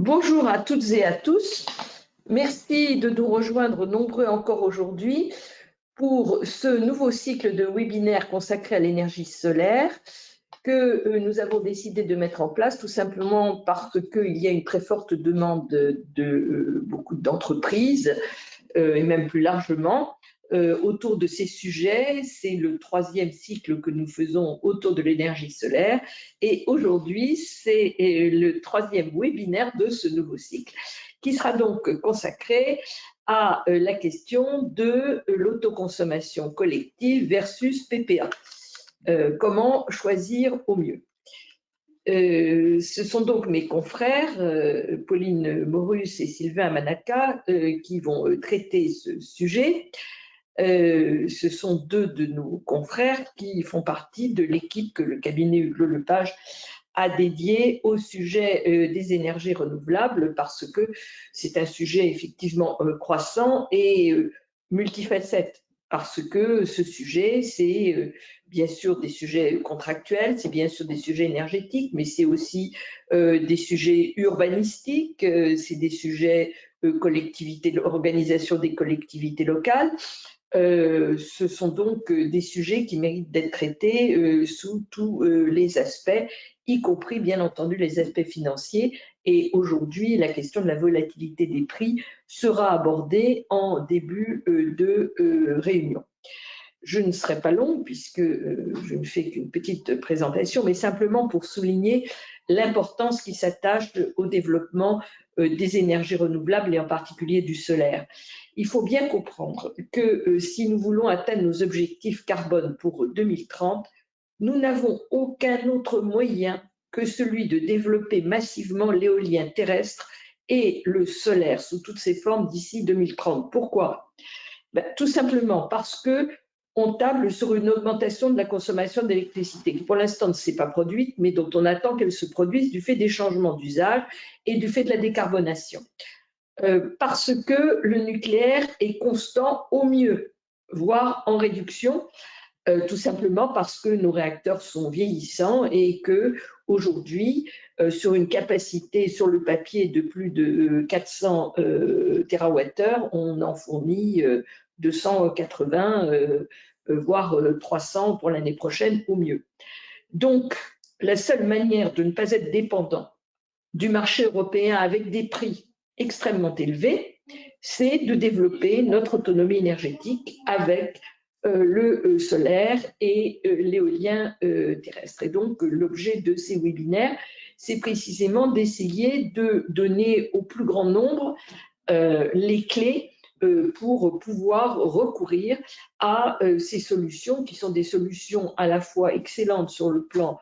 Bonjour à toutes et à tous. Merci de nous rejoindre nombreux encore aujourd'hui pour ce nouveau cycle de webinaires consacré à l'énergie solaire que nous avons décidé de mettre en place tout simplement parce qu'il y a une très forte demande de beaucoup d'entreprises et même plus largement autour de ces sujets. C'est le troisième cycle que nous faisons autour de l'énergie solaire et aujourd'hui c'est le troisième webinaire de ce nouveau cycle qui sera donc consacré à la question de l'autoconsommation collective versus PPA. Comment choisir au mieux? Ce sont donc mes confrères, Pauline Morus et Sylvain Manaka, qui vont traiter ce sujet. Ce sont deux de nos confrères qui font partie de l'équipe que le cabinet Hublot Lepage a dédiée au sujet des énergies renouvelables parce que c'est un sujet effectivement croissant et multifacette. Parce que ce sujet, c'est bien sûr des sujets contractuels, c'est bien sûr des sujets énergétiques, mais c'est aussi des sujets urbanistiques, c'est des sujets organisation des collectivités locales. Ce sont donc des sujets qui méritent d'être traités sous tous les aspects, y compris bien entendu les aspects financiers. Et aujourd'hui, la question de la volatilité des prix sera abordée en début de réunion. Je ne serai pas longue puisque je ne fais qu'une petite présentation, mais simplement pour souligner l'importance qui s'attache au développement des énergies renouvelables et en particulier du solaire. Il faut bien comprendre que si nous voulons atteindre nos objectifs carbone pour 2030, nous n'avons aucun autre moyen que celui de développer massivement l'éolien terrestre et le solaire sous toutes ses formes d'ici 2030. Pourquoi? Tout simplement parce que on table sur une augmentation de la consommation d'électricité qui pour l'instant ne s'est pas produite, mais dont on attend qu'elle se produise du fait des changements d'usage et du fait de la décarbonation. Parce que le nucléaire est constant au mieux, voire en réduction, tout simplement parce que nos réacteurs sont vieillissants et que aujourd'hui, sur une capacité sur le papier de plus de 400 TWh, on en fournit 280, voire 300 pour l'année prochaine au mieux. Donc, la seule manière de ne pas être dépendant du marché européen avec des prix extrêmement élevés, c'est de développer notre autonomie énergétique avec le solaire et l'éolien terrestre. Et donc, l'objet de ces webinaires, c'est précisément d'essayer de donner au plus grand nombre les clés pour pouvoir recourir à ces solutions qui sont des solutions à la fois excellentes sur le plan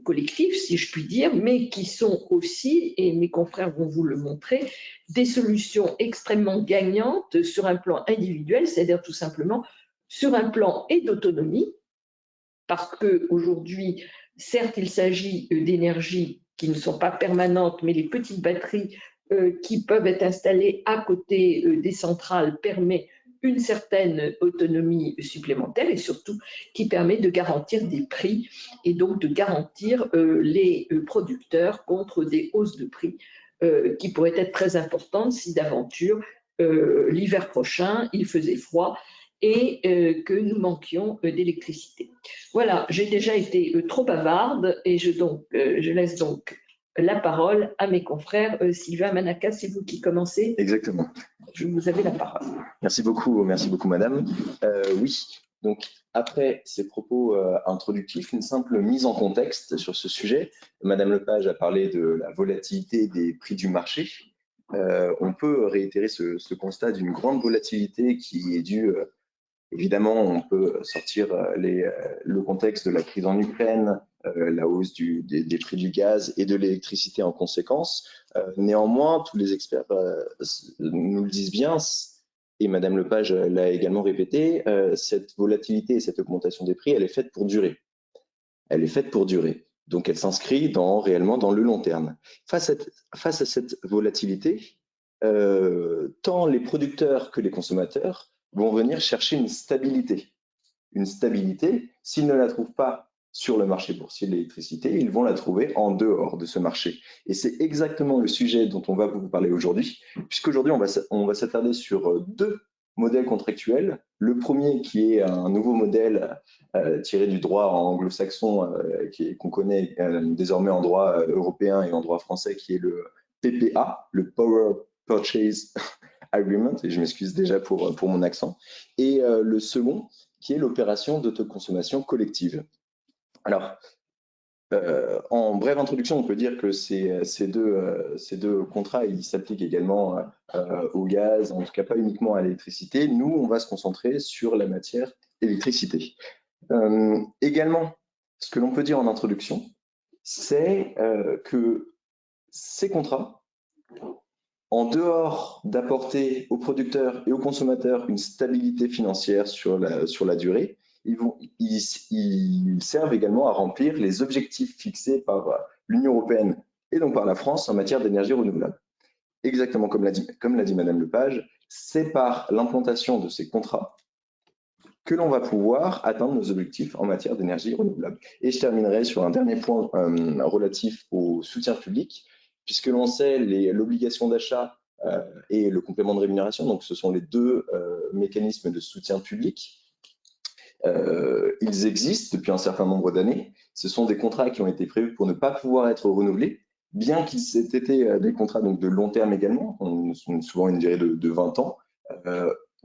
collectif, si je puis dire, mais qui sont aussi, et mes confrères vont vous le montrer, des solutions extrêmement gagnantes sur un plan individuel, c'est-à-dire tout simplement sur un plan et d'autonomie, parce qu'aujourd'hui, certes, il s'agit d'énergies qui ne sont pas permanentes, mais les petites batteries qui peuvent être installées à côté des centrales permettent une certaine autonomie supplémentaire et surtout qui permet de garantir des prix et donc de garantir les producteurs contre des hausses de prix qui pourraient être très importantes si d'aventure l'hiver prochain il faisait froid et que nous manquions d'électricité. Voilà, j'ai déjà été trop bavarde et je laisse donc la parole à mes confrères. Sylvain Manaka, c'est vous qui commencez. Exactement. Vous avez la parole. Merci beaucoup madame. Oui, donc après ces propos introductifs, une simple mise en contexte sur ce sujet. Madame Lepage a parlé de la volatilité des prix du marché. On peut réitérer ce constat d'une grande volatilité qui est due, évidemment, on peut sortir le contexte de la crise en Ukraine, la hausse des prix du gaz et de l'électricité en conséquence. Néanmoins, tous les experts nous le disent bien, et Madame Lepage l'a également répété, cette volatilité et cette augmentation des prix, elle est faite pour durer. Elle est faite pour durer. Donc, elle s'inscrit réellement dans le long terme. Face à cette volatilité, tant les producteurs que les consommateurs vont venir chercher une stabilité. Une stabilité, s'ils ne la trouvent pas sur le marché boursier de l'électricité, ils vont la trouver en dehors de ce marché. Et c'est exactement le sujet dont on va vous parler aujourd'hui, puisqu'aujourd'hui, on va s'attarder sur deux modèles contractuels. Le premier qui est un nouveau modèle tiré du droit anglo-saxon qu'on connaît désormais en droit européen et en droit français, qui est le PPA, le Power Purchase Agreement, et je m'excuse déjà pour mon accent, et le second qui est l'opération d'autoconsommation collective. Alors, en brève introduction, on peut dire que ces deux contrats, ils s'appliquent également au gaz, en tout cas pas uniquement à l'électricité. Nous, on va se concentrer sur la matière électricité. Également, ce que l'on peut dire en introduction, c'est que ces contrats, en dehors d'apporter aux producteurs et aux consommateurs une stabilité financière sur la durée, ils servent également à remplir les objectifs fixés par l'Union européenne et donc par la France en matière d'énergie renouvelable. Exactement comme l'a dit Madame Lepage, c'est par l'implantation de ces contrats que l'on va pouvoir atteindre nos objectifs en matière d'énergie renouvelable. Et je terminerai sur un dernier point relatif au soutien public, puisque l'on sait l'obligation d'achat et le complément de rémunération, donc ce sont les deux mécanismes de soutien public. Ils existent depuis un certain nombre d'années. Ce sont des contrats qui ont été prévus pour ne pas pouvoir être renouvelés, bien qu'ils aient été des contrats donc, de long terme également, souvent une durée de 20 ans.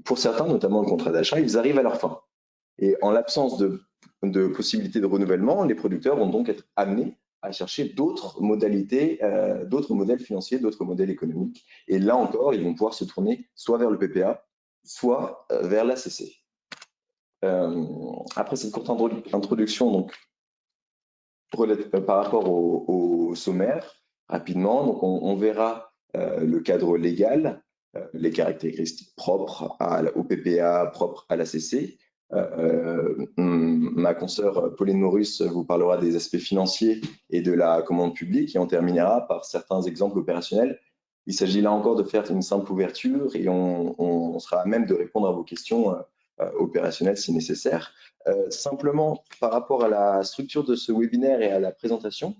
Pour certains, notamment le contrat d'achat, ils arrivent à leur fin. Et en l'absence de possibilité de renouvellement, les producteurs vont donc être amenés à chercher d'autres modalités, d'autres modèles financiers, d'autres modèles économiques. Et là encore, ils vont pouvoir se tourner soit vers le PPA, soit vers l'ACC. Après cette courte introduction, donc, par rapport au sommaire, rapidement, donc on verra le cadre légal, les caractéristiques propres au PPA, propres à l'ACC. Ma consoeur Pauline Maurus vous parlera des aspects financiers et de la commande publique et on terminera par certains exemples opérationnels. Il s'agit là encore de faire une simple ouverture et on sera à même de répondre à vos questions opérationnelles si nécessaire. Simplement, par rapport à la structure de ce webinaire et à la présentation,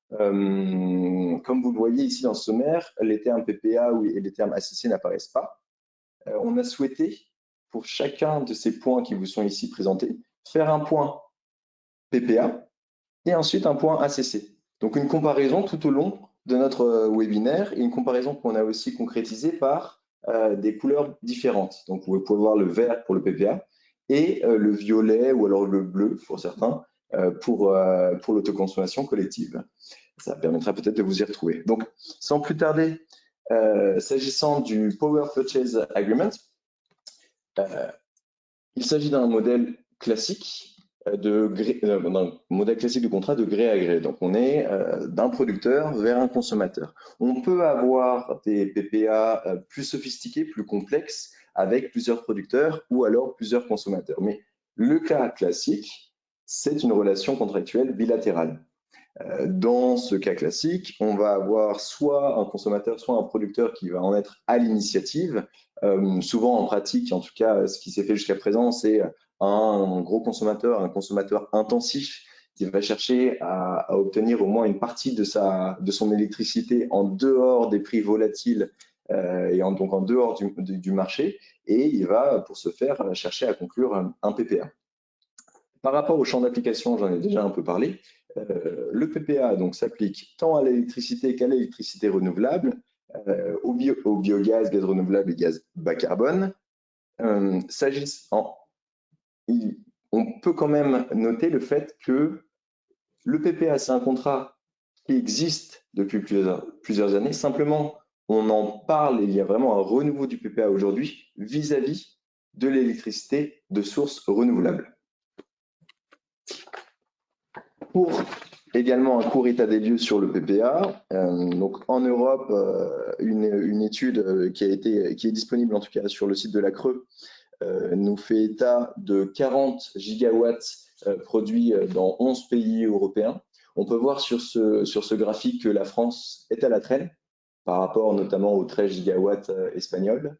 comme vous le voyez ici dans le sommaire, les termes PPA et les termes ACC n'apparaissent pas. On a souhaité, pour chacun de ces points qui vous sont ici présentés, faire un point PPA et ensuite un point ACC. Donc une comparaison tout au long de notre webinaire et une comparaison qu'on a aussi concrétisée par des couleurs différentes. Donc vous pouvez voir le vert pour le PPA et le violet ou alors le bleu pour certains pour l'autoconsommation collective. Ça permettra peut-être de vous y retrouver. Donc sans plus tarder, s'agissant du Power Purchase Agreement, il s'agit d'un modèle classique modèle classique de contrat de gré à gré. Donc, on est d'un producteur vers un consommateur. On peut avoir des PPA plus sophistiqués, plus complexes, avec plusieurs producteurs ou alors plusieurs consommateurs. Mais le cas classique, c'est une relation contractuelle bilatérale. Dans ce cas classique, on va avoir soit un consommateur, soit un producteur qui va en être à l'initiative. Souvent en pratique, en tout cas, ce qui s'est fait jusqu'à présent, c'est un gros consommateur, un consommateur intensif qui va chercher à obtenir au moins une partie de son électricité en dehors des prix volatiles et donc en dehors du marché, et il va, pour ce faire, chercher à conclure un PPA. Par rapport au champ d'application, j'en ai déjà un peu parlé. Le PPA s'applique tant à l'électricité qu'à l'électricité renouvelable, au biogaz, gaz renouvelable et gaz bas carbone. On peut quand même noter le fait que le PPA, c'est un contrat qui existe depuis plusieurs années. Simplement, on en parle et il y a vraiment un renouveau du PPA aujourd'hui vis-à-vis de l'électricité de source renouvelable. Pour également un court état des lieux sur le PPA, donc en Europe, une étude qui est disponible en tout cas sur le site de la Creux nous fait état de 40 gigawatts produits dans 11 pays européens. On peut voir sur ce graphique que la France est à la traîne par rapport notamment aux 13 gigawatts espagnols.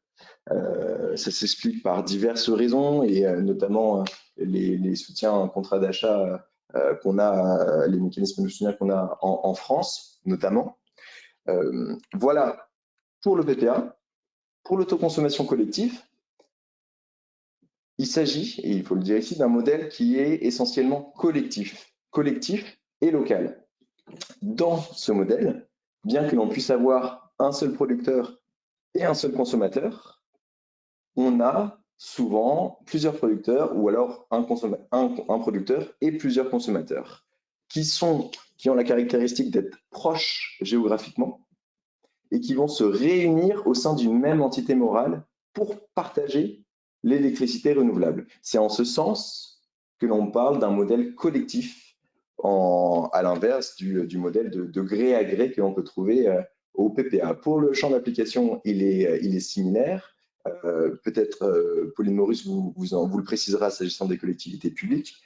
Ça s'explique par diverses raisons et notamment les soutiens en contrat d'achat qu'on a, les mécanismes de soutien qu'on a en France, notamment. Voilà pour le PPA. Pour l'autoconsommation collective, il s'agit, et il faut le dire ici, d'un modèle qui est essentiellement collectif et local. Dans ce modèle, bien que l'on puisse avoir un seul producteur et un seul consommateur, on a souvent plusieurs producteurs ou alors un producteur et plusieurs consommateurs qui ont la caractéristique d'être proches géographiquement et qui vont se réunir au sein d'une même entité morale pour partager l'électricité renouvelable. C'est en ce sens que l'on parle d'un modèle collectif, à l'inverse du modèle de gré à gré que l'on peut trouver au PPA. Pour le champ d'application, il est similaire. Pauline Morus vous le précisera s'agissant des collectivités publiques,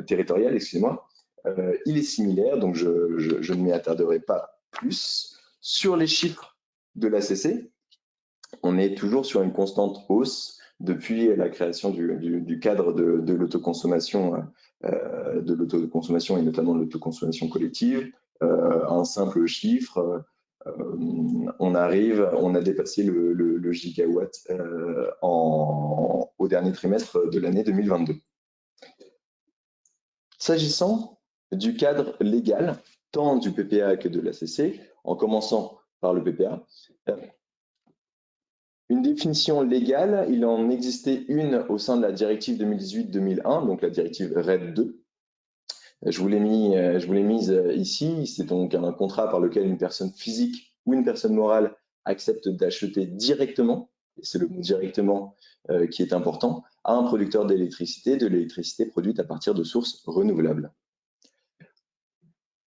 territoriales, excusez-moi. Il est similaire, donc je ne m'y attarderai pas plus. Sur les chiffres de l'ACC, on est toujours sur une constante hausse depuis la création du cadre de l'autoconsommation et notamment de l'autoconsommation collective. Un simple chiffre, on a dépassé le gigawatt au dernier trimestre de l'année 2022. S'agissant du cadre légal, tant du PPA que de l'ACC, en commençant par le PPA, une définition légale, il en existait une au sein de la directive 2018-2001, donc la directive RED 2. Je vous l'ai mise ici. C'est donc un contrat par lequel une personne physique ou une personne morale accepte d'acheter directement, et c'est le mot directement qui est important, à un producteur d'électricité, de l'électricité produite à partir de sources renouvelables.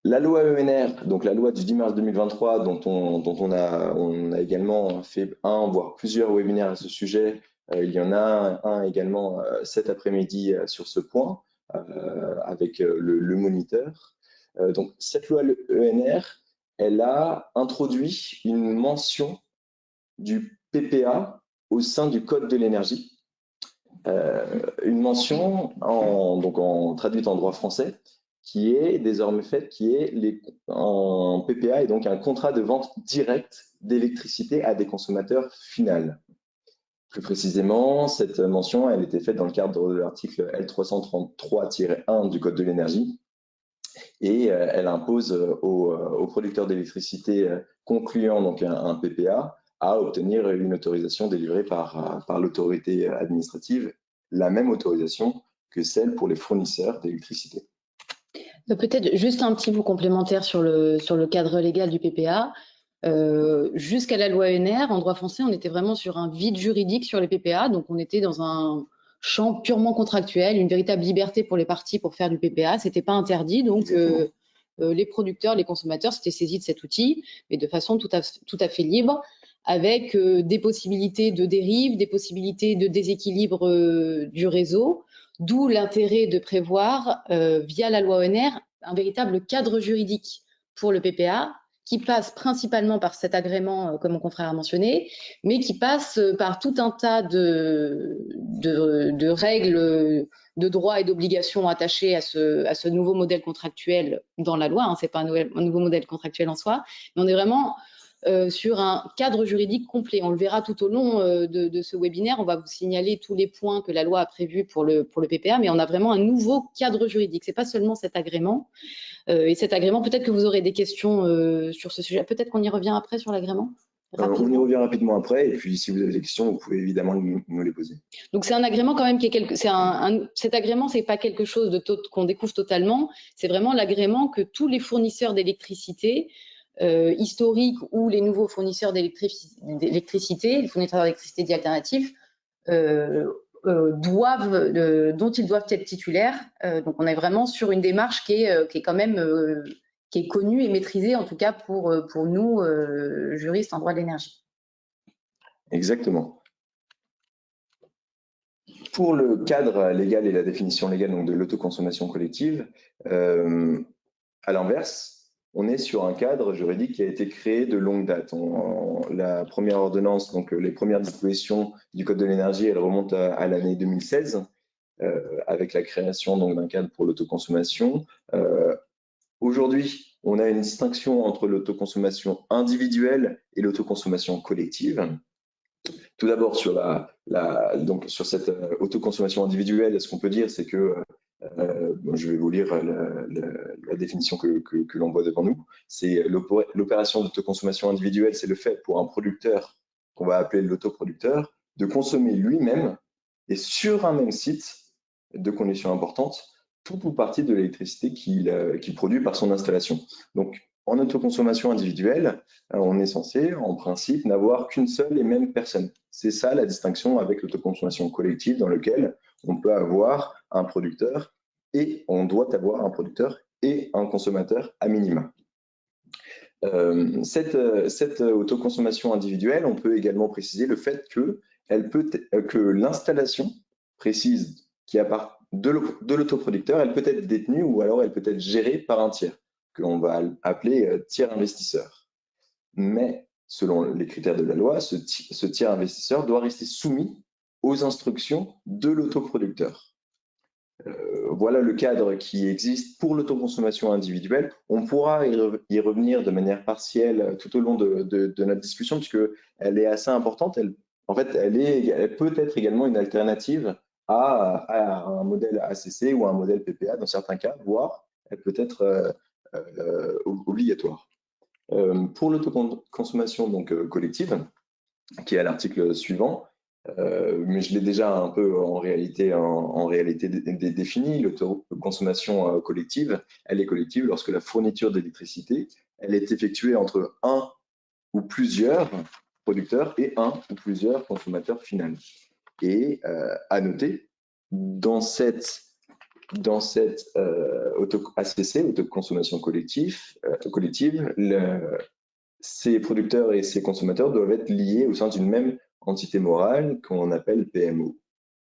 La loi ENR, donc la loi du 10 mars 2023, dont on a également fait un, voire plusieurs webinaires à ce sujet. Il y en a un également cet après-midi sur ce point, avec le moniteur. Donc cette loi ENR, elle a introduit une mention du PPA au sein du Code de l'énergie. Une mention traduite en droit français, qui est désormais faite, un PPA est donc un contrat de vente directe d'électricité à des consommateurs finaux. Plus précisément, cette mention, elle était faite dans le cadre de l'article L333-1 du Code de l'énergie et elle impose aux producteurs d'électricité concluant donc un PPA à obtenir une autorisation délivrée par l'autorité administrative, la même autorisation que celle pour les fournisseurs d'électricité. Peut-être juste un petit bout complémentaire sur le cadre légal du PPA. Jusqu'à la loi ENR, en droit français, on était vraiment sur un vide juridique sur les PPA, donc on était dans un champ purement contractuel, une véritable liberté pour les parties pour faire du PPA, c'était pas interdit, donc les producteurs, les consommateurs s'étaient saisis de cet outil, mais de façon tout à fait libre, avec des possibilités de dérive, des possibilités de déséquilibre du réseau, d'où l'intérêt de prévoir, via la loi ENR, un véritable cadre juridique pour le PPA, qui passe principalement par cet agrément, comme mon confrère a mentionné, mais qui passe par tout un tas de règles, de droits et d'obligations attachés à ce nouveau modèle contractuel dans la loi. C'est pas un nouveau modèle contractuel en soi, mais on est vraiment sur un cadre juridique complet. On le verra tout au long de ce webinaire. On va vous signaler tous les points que la loi a prévus pour le PPA, mais on a vraiment un nouveau cadre juridique. C'est pas seulement cet agrément. Et cet agrément, peut-être que vous aurez des questions sur ce sujet. Peut-être qu'on y revient après sur l'agrément. On y revient rapidement après, et puis si vous avez des questions, vous pouvez évidemment nous les poser. Donc c'est un agrément quand même qui est cet agrément, c'est pas quelque chose qu'on découvre totalement. C'est vraiment l'agrément que tous les fournisseurs d'électricité historiques ou les nouveaux fournisseurs d'électricité, les fournisseurs d'électricité dits alternatifs, dont ils doivent être titulaires. Donc on est vraiment sur une démarche qui est quand même qui est connue et maîtrisée, en tout cas pour nous, juristes en droit de l'énergie. Exactement. Pour le cadre légal et la définition légale donc, de l'autoconsommation collective, à l'inverse, on est sur un cadre juridique qui a été créé de longue date. La première ordonnance, donc les premières dispositions du Code de l'énergie, elles remontent à l'année 2016. avec la création d'un cadre pour l'autoconsommation. Aujourd'hui, on a une distinction entre l'autoconsommation individuelle et l'autoconsommation collective. Tout d'abord, sur sur cette autoconsommation individuelle, ce qu'on peut dire, c'est que, je vais vous lire la définition que l'on voit devant nous, c'est l'opération d'autoconsommation individuelle, c'est le fait pour un producteur, qu'on va appeler l'autoproducteur, de consommer lui-même et sur un même site, deux conditions importantes, tout ou partie de l'électricité qu'il produit par son installation. Donc, en autoconsommation individuelle, on est censé, en principe, n'avoir qu'une seule et même personne. C'est ça la distinction avec l'autoconsommation collective dans lequel on peut avoir un producteur et on doit avoir un producteur et un consommateur à minima. Cette autoconsommation individuelle, on peut également préciser le fait que l'installation précise qui part de l'autoproducteur, elle peut être détenue ou alors elle peut être gérée par un tiers, que l'on va appeler tiers investisseur. Mais selon les critères de la loi, ce tiers investisseur doit rester soumis aux instructions de l'autoproducteur. Voilà le cadre qui existe pour l'autoconsommation individuelle. On pourra y revenir de manière partielle tout au long de notre discussion, puisqu'elle est assez importante. Elle peut être également une alternative à un modèle ACC ou un modèle PPA dans certains cas, voire elle peut être obligatoire. Pour l'autoconsommation collective, qui est à l'article suivant, mais je l'ai déjà un peu en réalité défini, l'autoconsommation collective, elle est collective lorsque la fourniture d'électricité, elle est effectuée entre un ou plusieurs producteurs et un ou plusieurs consommateurs finaux. Et à noter, dans cette ACC, autoconsommation collective, ces producteurs et ces consommateurs doivent être liés au sein d'une même entité morale qu'on appelle PMO,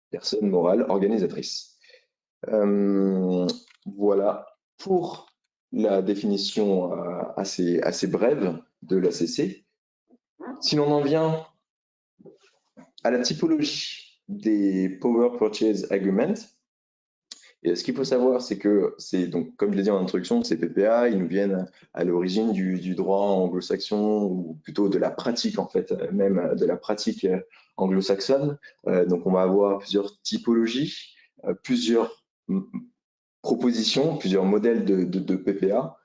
personne morale organisatrice. Voilà pour la définition assez brève de l'ACC. Si l'on en vient à la typologie des Power Purchase Agreements, et ce qu'il faut savoir, c'est que donc, comme je l'ai dit en introduction, ces PPA, ils nous viennent à l'origine du droit anglo-saxon, ou plutôt de la pratique, en fait, même de la pratique anglo-saxonne. Donc, on va avoir plusieurs typologies, plusieurs propositions, plusieurs modèles de PPA,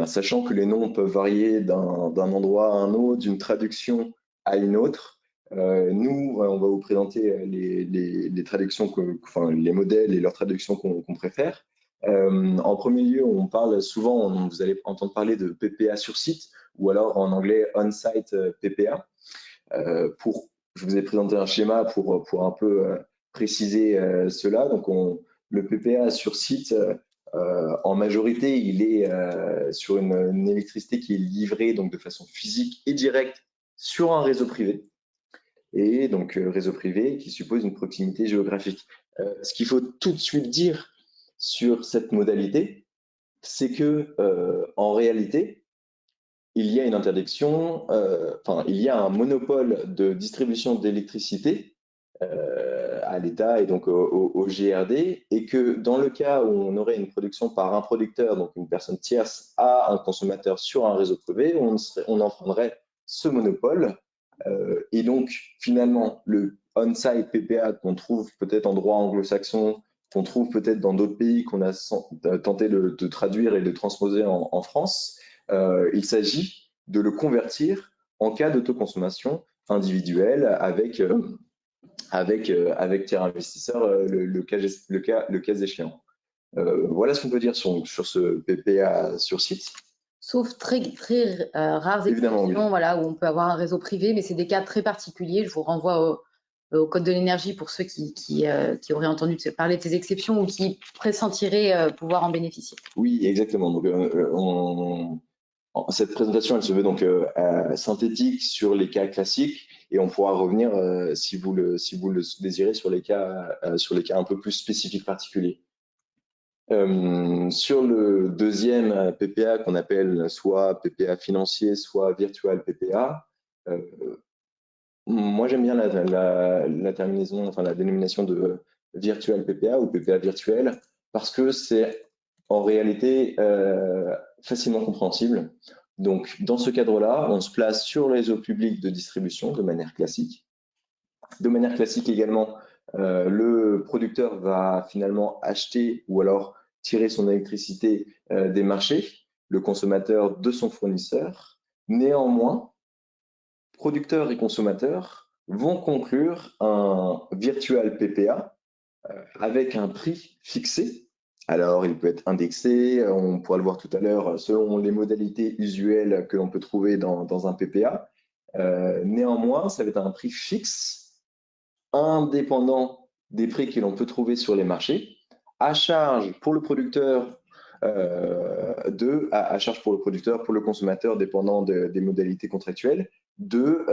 sachant que les noms peuvent varier d'un endroit à un autre, d'une traduction à une autre. Nous, on va vous présenter les traductions, les modèles et leurs traductions qu'on préfère. En premier lieu, on parle souvent, vous allez entendre parler de PPA sur site, ou alors en anglais on-site PPA. Je vous ai présenté un schéma pour un peu préciser cela. Donc, le PPA sur site, en majorité, il est sur une électricité qui est livrée donc de façon physique et directe sur un réseau privé. Et donc réseau privé qui suppose une proximité géographique. Ce qu'il faut tout de suite dire sur cette modalité, c'est que en réalité, il y a une interdiction, il y a un monopole de distribution d'électricité à l'État et donc au GRD, et que dans le cas où on aurait une production par un producteur, donc une personne tierce, à un consommateur sur un réseau privé, on enfreindrait ce monopole. Et donc, finalement, le on-site PPA qu'on trouve peut-être en droit anglo-saxon, qu'on trouve peut-être dans d'autres pays qu'on a tenté de traduire et de transposer en France, il s'agit de le convertir en cas d'autoconsommation individuelle avec tiers investisseur le cas échéant. Voilà ce qu'on peut dire sur ce PPA sur site. Sauf très rares exceptions, oui. Voilà, où on peut avoir un réseau privé, mais c'est des cas très particuliers. Je vous renvoie au Code de l'énergie pour ceux qui auraient entendu parler de ces exceptions ou qui pressentiraient pouvoir en bénéficier. Oui, exactement. Donc, cette présentation, elle se veut donc synthétique sur les cas classiques, et on pourra revenir, si vous le désirez, sur les cas un peu plus spécifiques, particuliers. Sur le deuxième PPA qu'on appelle soit PPA financier, soit virtual PPA, moi j'aime bien la terminaison, la dénomination de virtual PPA ou PPA virtuel, parce que c'est en réalité facilement compréhensible. Donc, dans ce cadre-là, on se place sur le réseau public de distribution de manière classique. De manière classique également, le producteur va finalement acheter ou alors tirer son électricité des marchés, le consommateur de son fournisseur. Néanmoins, producteurs et consommateurs vont conclure un virtual PPA avec un prix fixé. Alors, il peut être indexé, on pourra le voir tout à l'heure, selon les modalités usuelles que l'on peut trouver dans un PPA. Néanmoins, ça va être un prix fixe, indépendant des prix que l'on peut trouver sur les marchés, à charge pour le producteur, à charge pour le producteur, pour le consommateur, dépendant des modalités contractuelles, de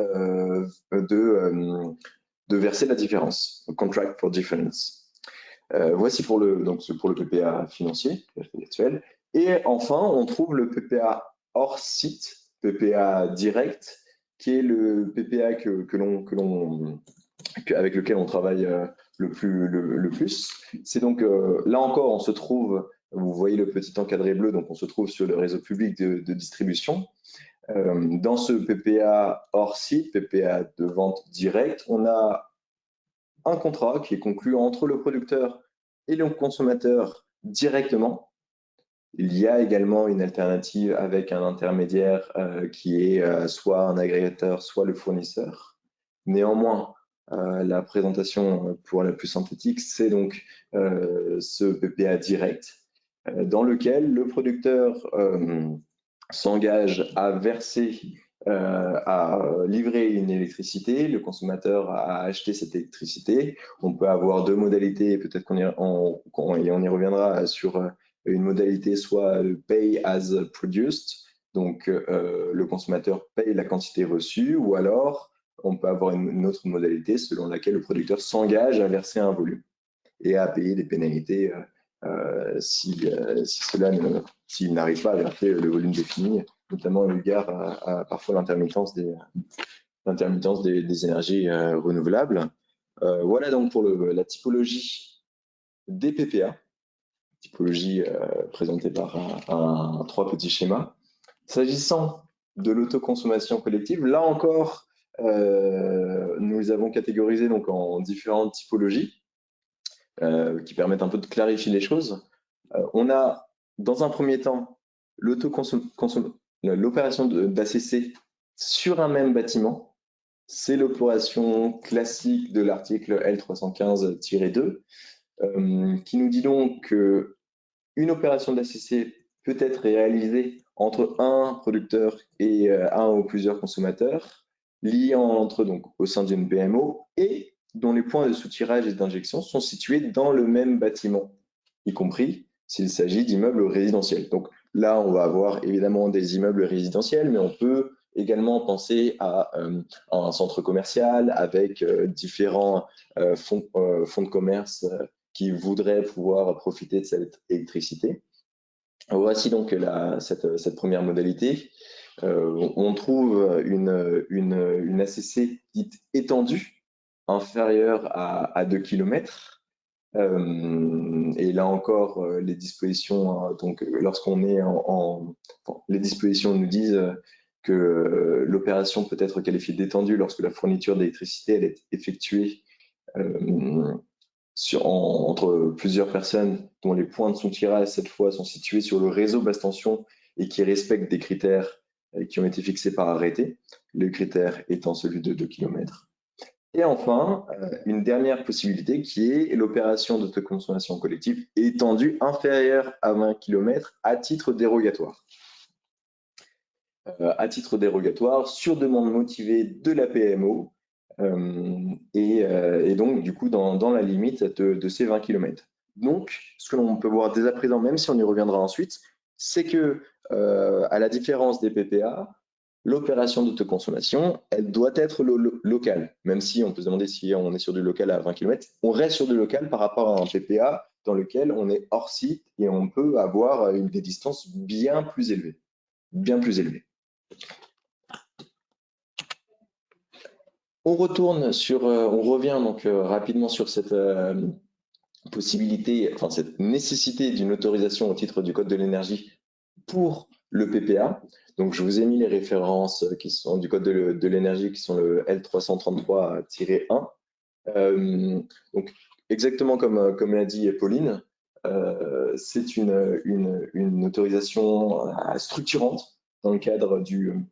verser la différence, contract for difference. Voici pour le PPA financier, virtuel. Et enfin, on trouve le PPA hors site, PPA direct, qui est le PPA avec lequel on travaille le plus. C'est donc, là encore, on se trouve, vous voyez le petit encadré bleu, donc on se trouve sur le réseau public de distribution. Dans ce PPA hors site, PPA de vente directe, on a un contrat qui est conclu entre le producteur et le consommateur directement. Il y a également une alternative avec un intermédiaire qui est soit un agrégateur, soit le fournisseur. Néanmoins, la présentation pour la plus synthétique, c'est donc ce PPA direct dans lequel le producteur s'engage à verser, à livrer une électricité, le consommateur a acheté cette électricité. On peut avoir deux modalités, peut-être qu'on y reviendra sur une modalité soit pay as produced, donc le consommateur paye la quantité reçue, ou alors on peut avoir une autre modalité selon laquelle le producteur s'engage à verser un volume et à payer des pénalités s'il n'arrive pas à verser le volume défini, notamment eu égard à parfois l'intermittence des énergies renouvelables. Voilà donc pour la typologie des PPA, typologie présentée par trois petits schémas. S'agissant de l'autoconsommation collective, là encore, nous les avons catégorisés donc en différentes typologies qui permettent un peu de clarifier les choses. On a, dans un premier temps, l'opération d'ACC sur un même bâtiment. C'est l'opération classique de l'article L315-2 qui nous dit donc qu'une opération d'ACC peut être réalisée entre un producteur et un ou plusieurs consommateurs, liés entre donc au sein d'une PMO et dont les points de soutirage et d'injection sont situés dans le même bâtiment, y compris s'il s'agit d'immeubles résidentiels. Donc là, on va avoir évidemment des immeubles résidentiels, mais on peut également penser à un centre commercial avec différents fonds de commerce qui voudraient pouvoir profiter de cette électricité. Voici donc cette première modalité. On trouve une ACC dite étendue, inférieure à 2 km. Et là encore, les dispositions, donc lorsqu'on est les dispositions nous disent que l'opération peut être qualifiée d'étendue lorsque la fourniture d'électricité elle est effectuée entre plusieurs personnes dont les points de soutirage cette fois sont situés sur le réseau basse tension et qui respectent des critères qui ont été fixés par arrêté, le critère étant celui de 2 km. Et enfin, une dernière possibilité qui est l'opération d'autoconsommation collective étendue inférieure à 20 km à titre dérogatoire. À titre dérogatoire, sur demande motivée de la PMO, et donc du coup dans la limite de ces 20 km. Donc, ce que l'on peut voir dès à présent, même si on y reviendra ensuite, c'est que à la différence des PPA, l'opération d'autoconsommation, elle doit être locale, même si on peut se demander si on est sur du local à 20 km, on reste sur du local par rapport à un PPA dans lequel on est hors site et on peut avoir des distances bien plus élevées. On revient donc rapidement sur cette possibilité, enfin cette nécessité d'une autorisation au titre du Code de l'énergie pour le PPA. Donc, je vous ai mis les références qui sont du Code de l'énergie, qui sont le L333-1. Donc, exactement comme l'a dit Pauline, c'est une autorisation structurante dans le cadre du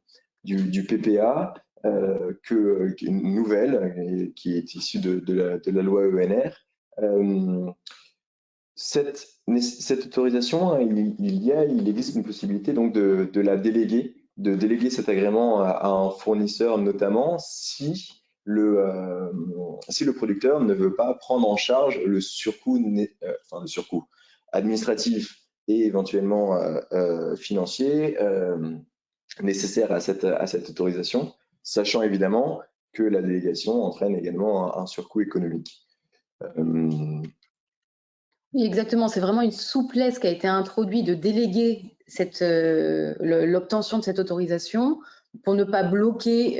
PPA, une nouvelle qui est issue de la loi ENR. Cette autorisation, il existe une possibilité donc de la déléguer, de déléguer cet agrément à un fournisseur, notamment si le producteur ne veut pas prendre en charge le surcoût, le surcoût administratif et éventuellement financier nécessaire à cette autorisation, sachant évidemment que la délégation entraîne également un surcoût économique. Oui, exactement. C'est vraiment une souplesse qui a été introduite de déléguer l'obtention de cette autorisation pour ne pas bloquer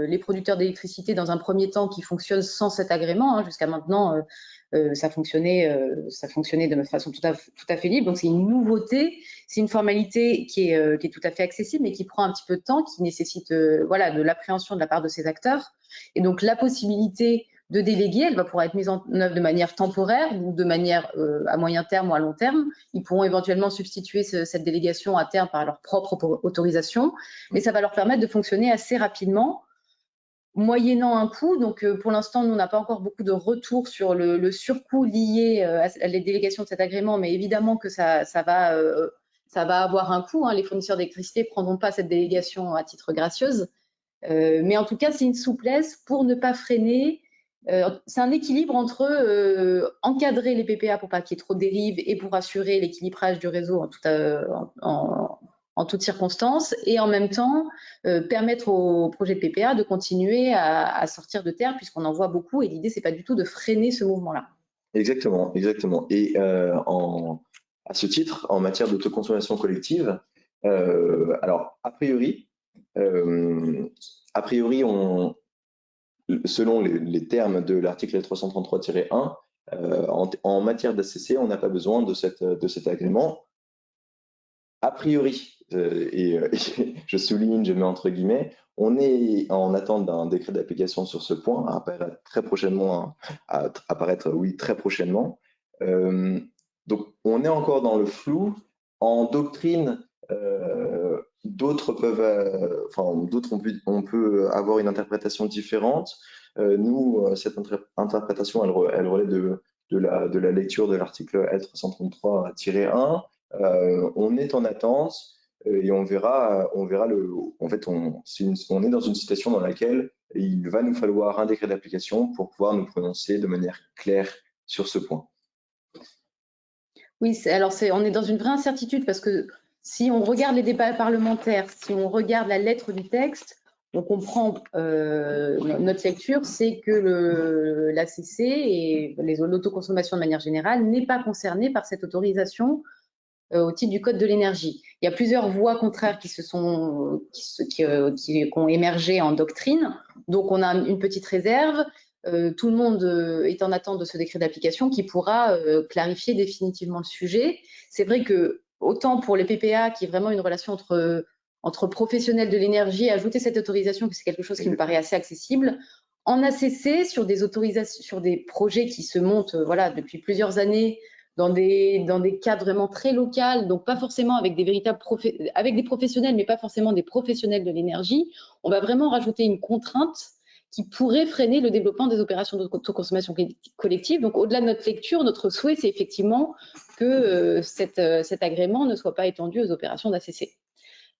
les producteurs d'électricité dans un premier temps qui fonctionnent sans cet agrément. Jusqu'à maintenant, ça fonctionnait de façon tout à fait libre. Donc, c'est une nouveauté, c'est une formalité qui est tout à fait accessible, mais qui prend un petit peu de temps, qui nécessite voilà, de l'appréhension de la part de ces acteurs. Et donc, la possibilité de déléguer, elle va pouvoir être mise en œuvre de manière temporaire ou de manière à moyen terme ou à long terme. Ils pourront éventuellement substituer cette délégation à terme par leur propre autorisation, mais ça va leur permettre de fonctionner assez rapidement, moyennant un coût. Donc, pour l'instant, nous, on n'a pas encore beaucoup de retours sur le surcoût lié à la délégation de cet agrément, mais évidemment que ça va avoir un coût. Les fournisseurs d'électricité ne prendront pas cette délégation à titre gracieuse. Mais en tout cas, c'est une souplesse pour ne pas freiner. C'est un équilibre entre encadrer les PPA pour pas qu'il y ait trop de dérives et pour assurer l'équilibrage du réseau en toutes circonstances, et en même temps permettre aux projets de PPA de continuer à sortir de terre, puisqu'on en voit beaucoup, et l'idée, c'est pas du tout de freiner ce mouvement-là. Exactement, exactement. Et à ce titre, en matière d'autoconsommation collective, alors a priori, selon les termes de l'article 333-1, en matière d'ACC, on n'a pas besoin de cet agrément. A priori, et je souligne, je mets entre guillemets, on est en attente d'un décret d'application sur ce point, à apparaître très prochainement. Très prochainement. Donc, on est encore dans le flou. En doctrine, d'autres on peut avoir une interprétation différente. Nous, cette interprétation, elle relève de la lecture de l'article L333-1. On est en attente et on verra en fait, on est dans une situation dans laquelle il va nous falloir un décret d'application pour pouvoir nous prononcer de manière claire sur ce point. Oui, on est dans une vraie incertitude, parce que si on regarde les débats parlementaires, si on regarde la lettre du texte, on comprend notre lecture, c'est que l'ACC et l'autoconsommation de manière générale n'est pas concernée par cette autorisation au titre du Code de l'énergie. Il y a plusieurs voies contraires qui ont émergé en doctrine. Donc, on a une petite réserve. Tout le monde est en attente de ce décret d'application qui pourra clarifier définitivement le sujet. C'est vrai que, autant pour les PPA, qui est vraiment une relation entre professionnels de l'énergie, ajouter cette autorisation, que c'est quelque chose qui me paraît assez accessible. En ACC, sur des projets qui se montent depuis plusieurs années, dans des cadres vraiment très locaux, donc pas forcément avec avec des professionnels, mais pas forcément des professionnels de l'énergie, on va vraiment rajouter une contrainte qui pourrait freiner le développement des opérations d'autoconsommation collective. Donc, au-delà de notre lecture, notre souhait, c'est effectivement que cet agrément ne soit pas étendu aux opérations d'ACC.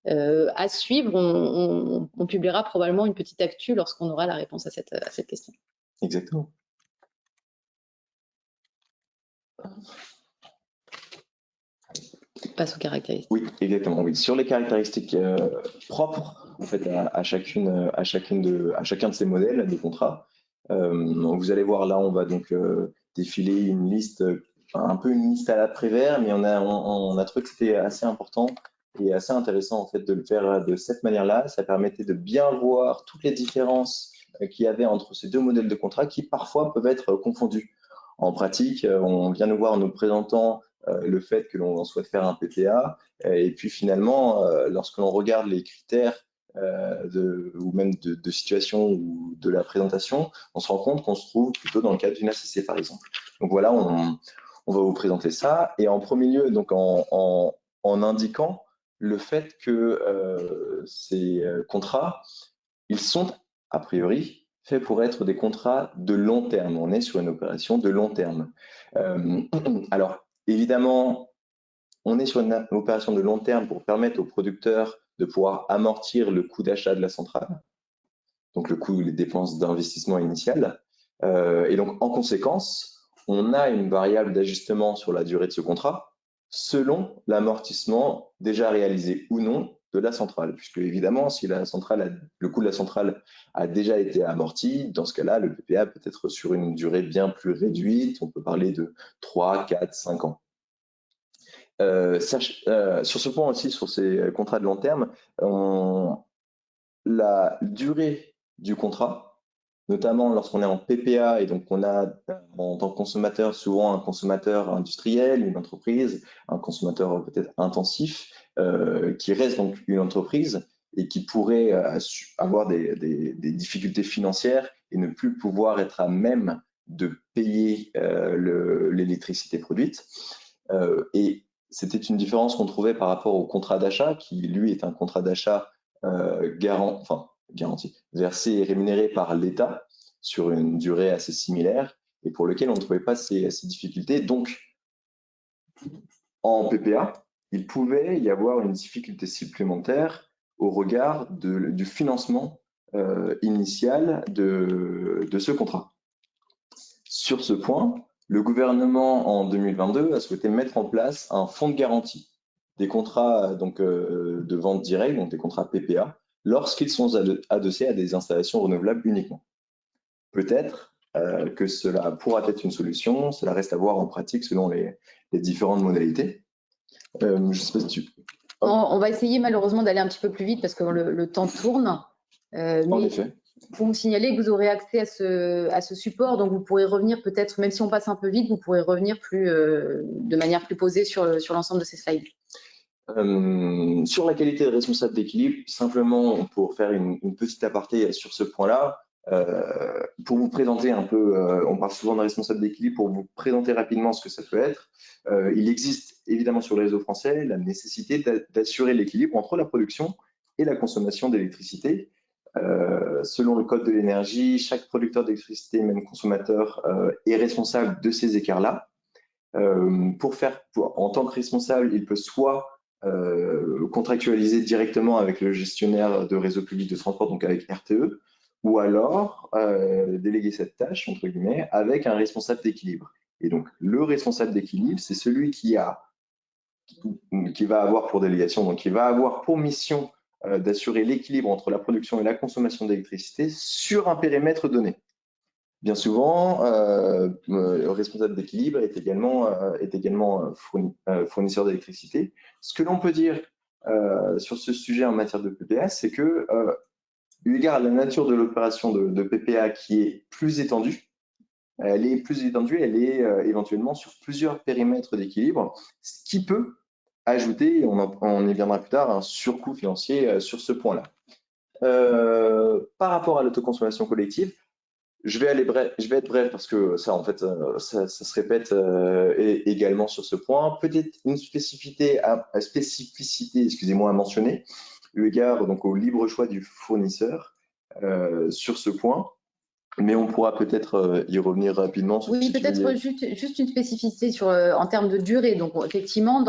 À suivre, on publiera probablement une petite actu lorsqu'on aura la réponse à cette question. Exactement. Passe aux caractéristiques. Oui, exactement. Oui. Sur les caractéristiques propres en fait, à chacun de ces modèles de contrat, vous allez voir là, on va donc défiler une liste, un peu une liste à l'après-vert, mais on a trouvé que c'était assez important et assez intéressant en fait de le faire de cette manière-là. Ça permettait de bien voir toutes les différences qu'il y avait entre ces deux modèles de contrat qui parfois peuvent être confondus. En pratique, on vient nous voir en nous présentant le fait que l'on souhaite faire un PPA, et puis finalement, lorsque l'on regarde les critères ou même de situation ou de la présentation, on se rend compte qu'on se trouve plutôt dans le cadre d'une ACC par exemple. Donc voilà, on va vous présenter ça, et en premier lieu, donc en indiquant le fait que ces contrats, ils sont a priori faits pour être des contrats de long terme. On est sur une opération de long terme. Alors évidemment, on est sur une opération de long terme pour permettre aux producteurs de pouvoir amortir le coût d'achat de la centrale, donc le coût des dépenses d'investissement initial. Et donc, en conséquence, on a une variable d'ajustement sur la durée de ce contrat selon l'amortissement déjà réalisé ou non de la centrale. Puisque, évidemment, si le coût de la centrale a déjà été amorti, dans ce cas-là, le PPA peut être sur une durée bien plus réduite. On peut parler de 3, 4, 5 ans. Sur ce point aussi, sur ces contrats de long terme, la durée du contrat, notamment lorsqu'on est en PPA, et donc on a en tant que consommateur souvent un consommateur industriel, une entreprise, un consommateur peut-être intensif, qui reste donc une entreprise et qui pourrait avoir des difficultés financières et ne plus pouvoir être à même de payer l'électricité produite. Et c'était une différence qu'on trouvait par rapport au contrat d'achat, qui lui est un contrat d'achat garanti, versé et rémunéré par l'État sur une durée assez similaire, et pour lequel on ne trouvait pas ces difficultés. Donc, en PPA, il pouvait y avoir une difficulté supplémentaire au regard du financement initial de ce contrat. Sur ce point, le gouvernement, en 2022, a souhaité mettre en place un fonds de garantie des contrats de vente directe, donc des contrats PPA, lorsqu'ils sont adossés à des installations renouvelables uniquement. Peut-être que cela pourra être une solution, cela reste à voir en pratique selon les différentes modalités. Je sais pas si tu... On va essayer malheureusement d'aller un petit peu plus vite parce que le temps tourne. En effet. Pour vous signaler que vous aurez accès à ce support, donc vous pourrez revenir peut-être, même si on passe un peu vite, vous pourrez revenir de manière plus posée sur l'ensemble de ces slides. Sur la qualité de responsable d'équilibre, simplement pour faire une petite aparté sur ce point-là, pour vous présenter un peu, on parle souvent de responsable d'équilibre, pour vous présenter rapidement ce que ça peut être. Il existe évidemment sur le réseau français la nécessité d'assurer l'équilibre entre la production et la consommation d'électricité. Selon le code de l'énergie, chaque producteur d'électricité, même consommateur, est responsable de ces écarts-là. En tant que responsable, il peut soit contractualiser directement avec le gestionnaire de réseau public de transport, donc avec RTE, ou alors déléguer cette tâche, entre guillemets, avec un responsable d'équilibre. Et donc, le responsable d'équilibre, c'est celui qui va avoir pour délégation, donc qui va avoir pour mission d'assurer l'équilibre entre la production et la consommation d'électricité sur un périmètre donné. Bien souvent, le responsable d'équilibre est également fournisseur d'électricité. Ce que l'on peut dire sur ce sujet en matière de PPA, c'est que, eu égard à la nature de l'opération de PPA qui est plus étendue, elle est éventuellement sur plusieurs périmètres d'équilibre, ce qui peut ajouter, on y viendra plus tard, un surcoût financier sur ce point-là. Par rapport à l'autoconsommation collective, je vais être bref parce que ça, en fait, ça se répète également sur ce point. Peut-être une spécificité, excusez-moi, à mentionner, eu égard donc au libre choix du fournisseur sur ce point. Mais on pourra peut-être y revenir rapidement. Oui, peut-être juste une spécificité en termes de durée. Donc, effectivement,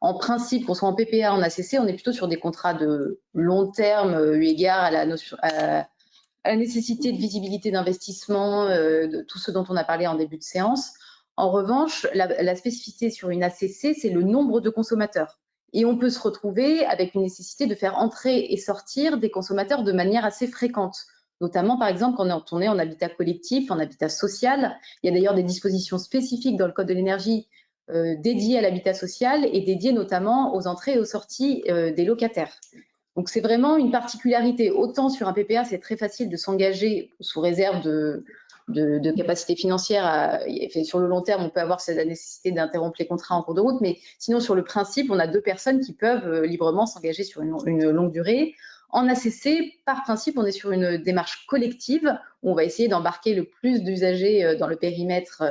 en principe, qu'on soit en PPA, en ACC, on est plutôt sur des contrats de long terme, eu égard à la nécessité de visibilité d'investissement, de tout ce dont on a parlé en début de séance. En revanche, la spécificité sur une ACC, c'est le nombre de consommateurs. Et on peut se retrouver avec une nécessité de faire entrer et sortir des consommateurs de manière assez fréquente. Notamment, par exemple, quand on est en habitat collectif, en habitat social. Il y a d'ailleurs des dispositions spécifiques dans le Code de l'énergie dédiées à l'habitat social et dédiées notamment aux entrées et aux sorties des locataires. Donc, c'est vraiment une particularité. Autant sur un PPA, c'est très facile de s'engager sous réserve de capacité financière. Sur le long terme, on peut avoir la nécessité d'interrompre les contrats en cours de route, mais sinon, sur le principe, on a 2 personnes qui peuvent librement s'engager sur une longue durée. En ACC, par principe, on est sur une démarche collective où on va essayer d'embarquer le plus d'usagers dans le périmètre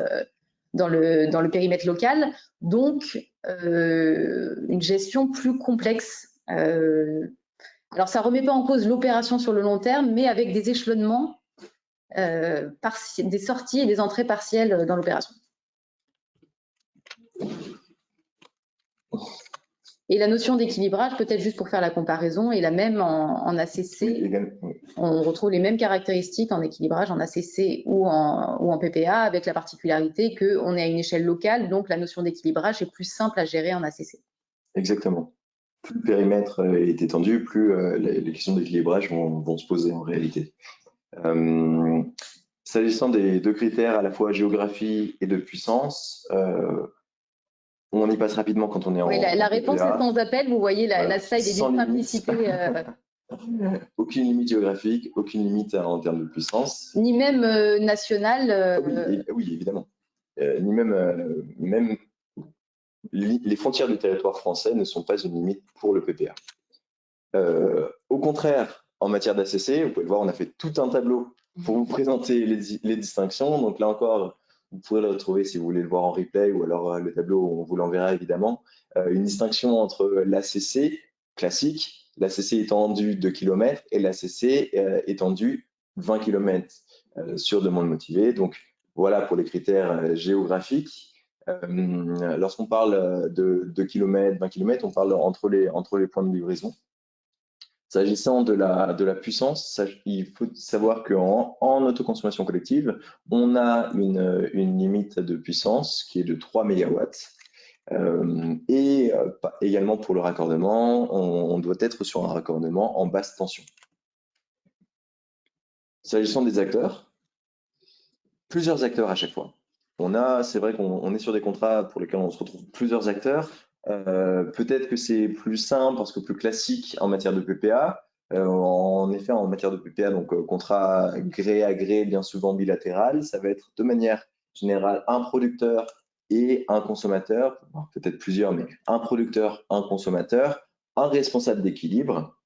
local, donc une gestion plus complexe. Alors, ça ne remet pas en cause l'opération sur le long terme, mais avec des échelonnements, des sorties et des entrées partielles dans l'opération. Et la notion d'équilibrage, peut-être juste pour faire la comparaison, est la même en ACC. Oui. On retrouve les mêmes caractéristiques en équilibrage en ACC ou en PPA, avec la particularité qu'on est à une échelle locale, donc la notion d'équilibrage est plus simple à gérer en ACC. Exactement. Plus le périmètre est étendu, plus les questions d'équilibrage vont se poser en réalité. S'agissant des 2 critères, à la fois géographie et de puissance, on y passe rapidement quand on est oui, la réponse est sans appel. Vous voyez, la slide est d'une simplicité. Aucune limite géographique, aucune limite en termes de puissance. Ni même nationale. Oui, évidemment. Ni même les frontières du territoire français ne sont pas une limite pour le PPA. Au contraire, en matière d'ACC, vous pouvez le voir, on a fait tout un tableau pour vous présenter les distinctions. Donc là encore, vous pourrez le retrouver si vous voulez le voir en replay, ou alors le tableau, on vous l'enverra évidemment. Une distinction entre l'ACC classique, l'ACC étendu 2 km, et l'ACC étendu 20 km sur demande motivée. Donc voilà pour les critères géographiques. Lorsqu'on parle de 2 km, 20 km, on parle entre les points de livraison. S'agissant de la puissance, il faut savoir qu'en autoconsommation collective, on a une limite de puissance qui est de 3 MW. Et également pour le raccordement, on doit être sur un raccordement en basse tension. S'agissant des acteurs, plusieurs acteurs à chaque fois. C'est vrai qu'on est sur des contrats pour lesquels on se retrouve plusieurs acteurs. Peut-être que c'est plus simple parce que plus classique en matière de PPA. En effet, en matière de PPA, donc contrat gré à gré, bien souvent bilatéral, ça va être de manière générale un producteur et un consommateur, peut-être plusieurs, mais un producteur, un consommateur, un responsable d'équilibre.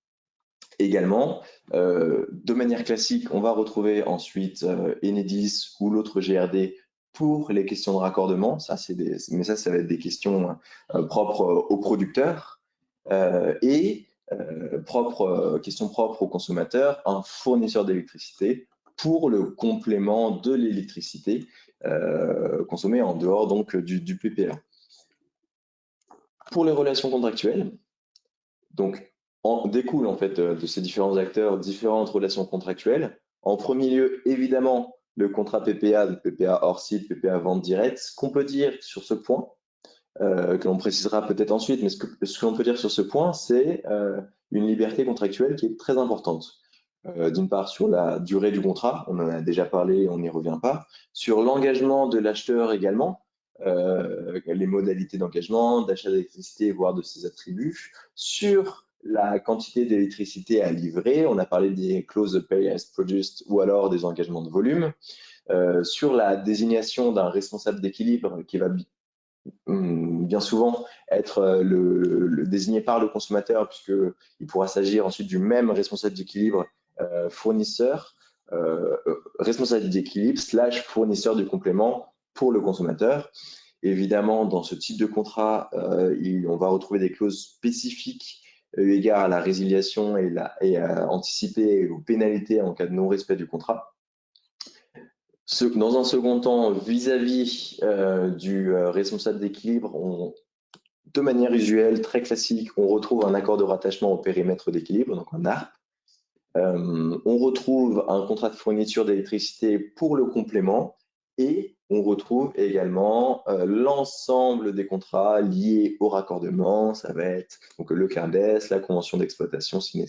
Également, de manière classique, on va retrouver ensuite Enedis ou l'autre GRD pour les questions de raccordement. Mais ça va être des questions propres aux producteurs questions propres aux consommateurs, un fournisseur d'électricité pour le complément de l'électricité consommée en dehors donc du PPA. Pour les relations contractuelles, donc découle en fait de ces différents acteurs différentes relations contractuelles. En premier lieu, évidemment, le contrat PPA, donc PPA hors site, PPA vente directe. Ce qu'on peut dire sur ce point, que l'on précisera peut-être ensuite, mais ce que l'on peut dire sur ce point, c'est une liberté contractuelle qui est très importante. D'une part, sur la durée du contrat, on en a déjà parlé, on n'y revient pas. Sur l'engagement de l'acheteur également, les modalités d'engagement, d'achat d'électricité, voire de ses attributs. Sur la quantité d'électricité à livrer, on a parlé des clauses pay as produced ou alors des engagements de volume. Sur la désignation d'un responsable d'équilibre qui va bien souvent être désigné par le consommateur, puisqu'il pourra s'agir ensuite du même responsable d'équilibre fournisseur, responsable d'équilibre / fournisseur du complément pour le consommateur. Évidemment, dans ce type de contrat, on va retrouver des clauses spécifiques eu égard à la résiliation et à anticiper aux pénalités en cas de non-respect du contrat. Dans un second temps, vis-à-vis du responsable d'équilibre, de manière usuelle, très classique, on retrouve un accord de rattachement au périmètre d'équilibre, donc un ARP. On retrouve un contrat de fourniture d'électricité pour le complément et on retrouve également l'ensemble des contrats liés au raccordement. Ça va être donc le CARDES, la convention d'exploitation si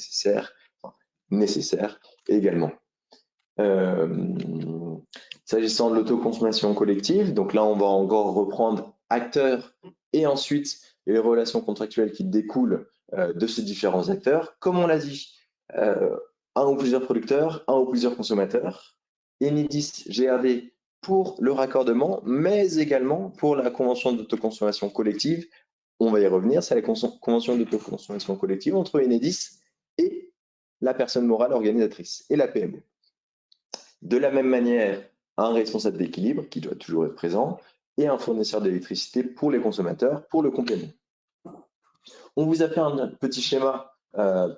nécessaire, également. S'agissant de l'autoconsommation collective, donc là on va encore reprendre acteurs et ensuite les relations contractuelles qui découlent de ces différents acteurs. Comme on l'a dit, un ou plusieurs producteurs, un ou plusieurs consommateurs, Enedis GRD pour le raccordement, mais également pour la convention d'autoconsommation collective. On va y revenir, c'est la convention d'autoconsommation collective entre Enedis et la personne morale organisatrice et la PME. De la même manière, un responsable d'équilibre qui doit toujours être présent et un fournisseur d'électricité pour les consommateurs pour le complément. On vous a fait un petit schéma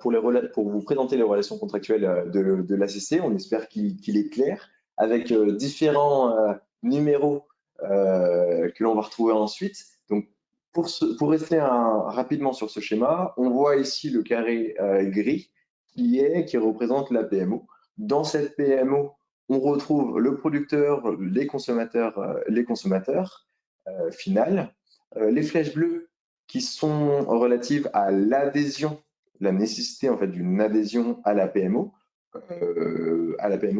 pour vous présenter les relations contractuelles de l'ACC. On espère qu'il est clair avec différents numéros que l'on va retrouver ensuite. Donc, pour rester rapidement sur ce schéma, on voit ici le carré gris qui représente la PMO. Dans cette PMO, on retrouve le producteur, les consommateurs final. Les flèches bleues qui sont relatives à l'adhésion, la nécessité en fait d'une adhésion à la PMO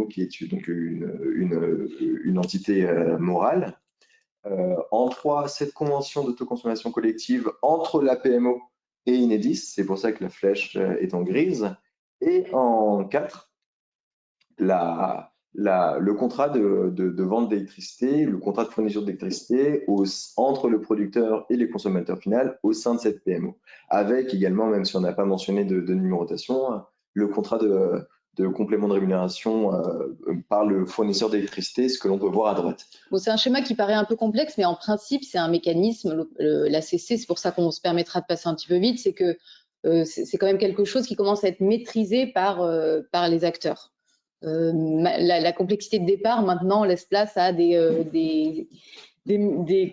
qui est donc une entité morale. En 3, cette convention d'autoconsommation collective entre la PMO et Enedis, c'est pour ça que la flèche est en grise. Et en 4, le contrat de vente d'électricité, le contrat de fourniture d'électricité entre le producteur et les consommateurs finaux au sein de cette PMO. Avec également, même si on n'a pas mentionné de numérotation, le contrat de complément de rémunération par le fournisseur d'électricité, ce que l'on peut voir à droite. Bon, c'est un schéma qui paraît un peu complexe, mais en principe, c'est un mécanisme. L'ACC, c'est pour ça qu'on se permettra de passer un petit peu vite, c'est que c'est quand même quelque chose qui commence à être maîtrisé par les acteurs. La complexité de départ, maintenant, laisse place à des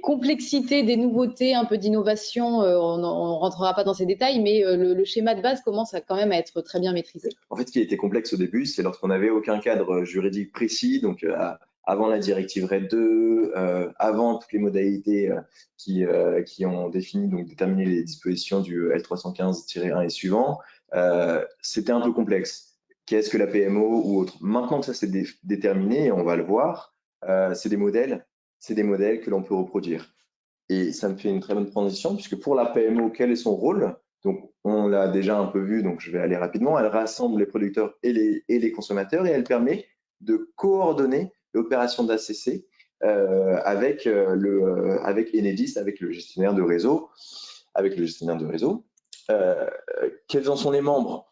complexités, des nouveautés, un peu d'innovation. On ne rentrera pas dans ces détails, mais le schéma de base commence quand même à être très bien maîtrisé. En fait, ce qui a été complexe au début, c'est lorsqu'on n'avait aucun cadre juridique précis, donc avant la directive RED 2, avant toutes les modalités qui ont déterminé les dispositions du L315-1 et suivant, c'était un peu complexe. Qu'est-ce que la PMO ou autre? Maintenant que ça s'est déterminé, et on va le voir, c'est des modèles que l'on peut reproduire. Et ça me fait une très bonne transition, puisque pour la PMO, quel est son rôle? Donc, on l'a déjà un peu vu, donc je vais aller rapidement. Elle rassemble les producteurs et les consommateurs et elle permet de coordonner l'opération d'ACC avec Enedis, avec le gestionnaire de réseau. Quels en sont les membres?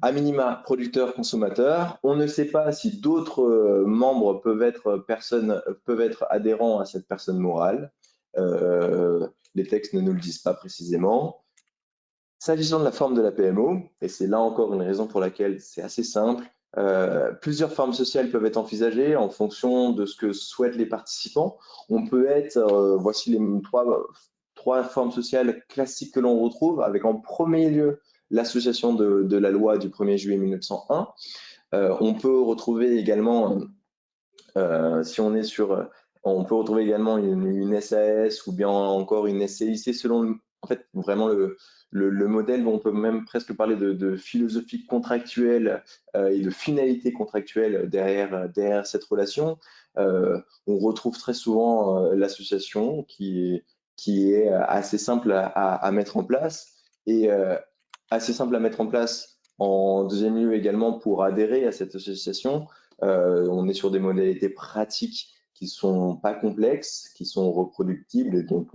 À minima, producteurs, consommateurs. On ne sait pas si d'autres membres peuvent être adhérents à cette personne morale. Les textes ne nous le disent pas précisément. S'agissant de la forme de la PMO, et c'est là encore une raison pour laquelle c'est assez simple, plusieurs formes sociales peuvent être envisagées en fonction de ce que souhaitent les participants. On peut être, voici les trois formes sociales classiques que l'on retrouve, avec en premier lieu l'association de la loi du 1er juillet 1901. On peut retrouver également, on peut retrouver également une SAS ou bien encore une SCIC selon en fait vraiment le modèle. On peut même presque parler de philosophie contractuelle et de finalité contractuelle derrière cette relation. On retrouve très souvent l'association qui est assez simple à mettre en place et assez simple à mettre en place en deuxième lieu également pour adhérer à cette association. On est sur des modalités pratiques qui sont pas complexes, qui sont reproductibles et donc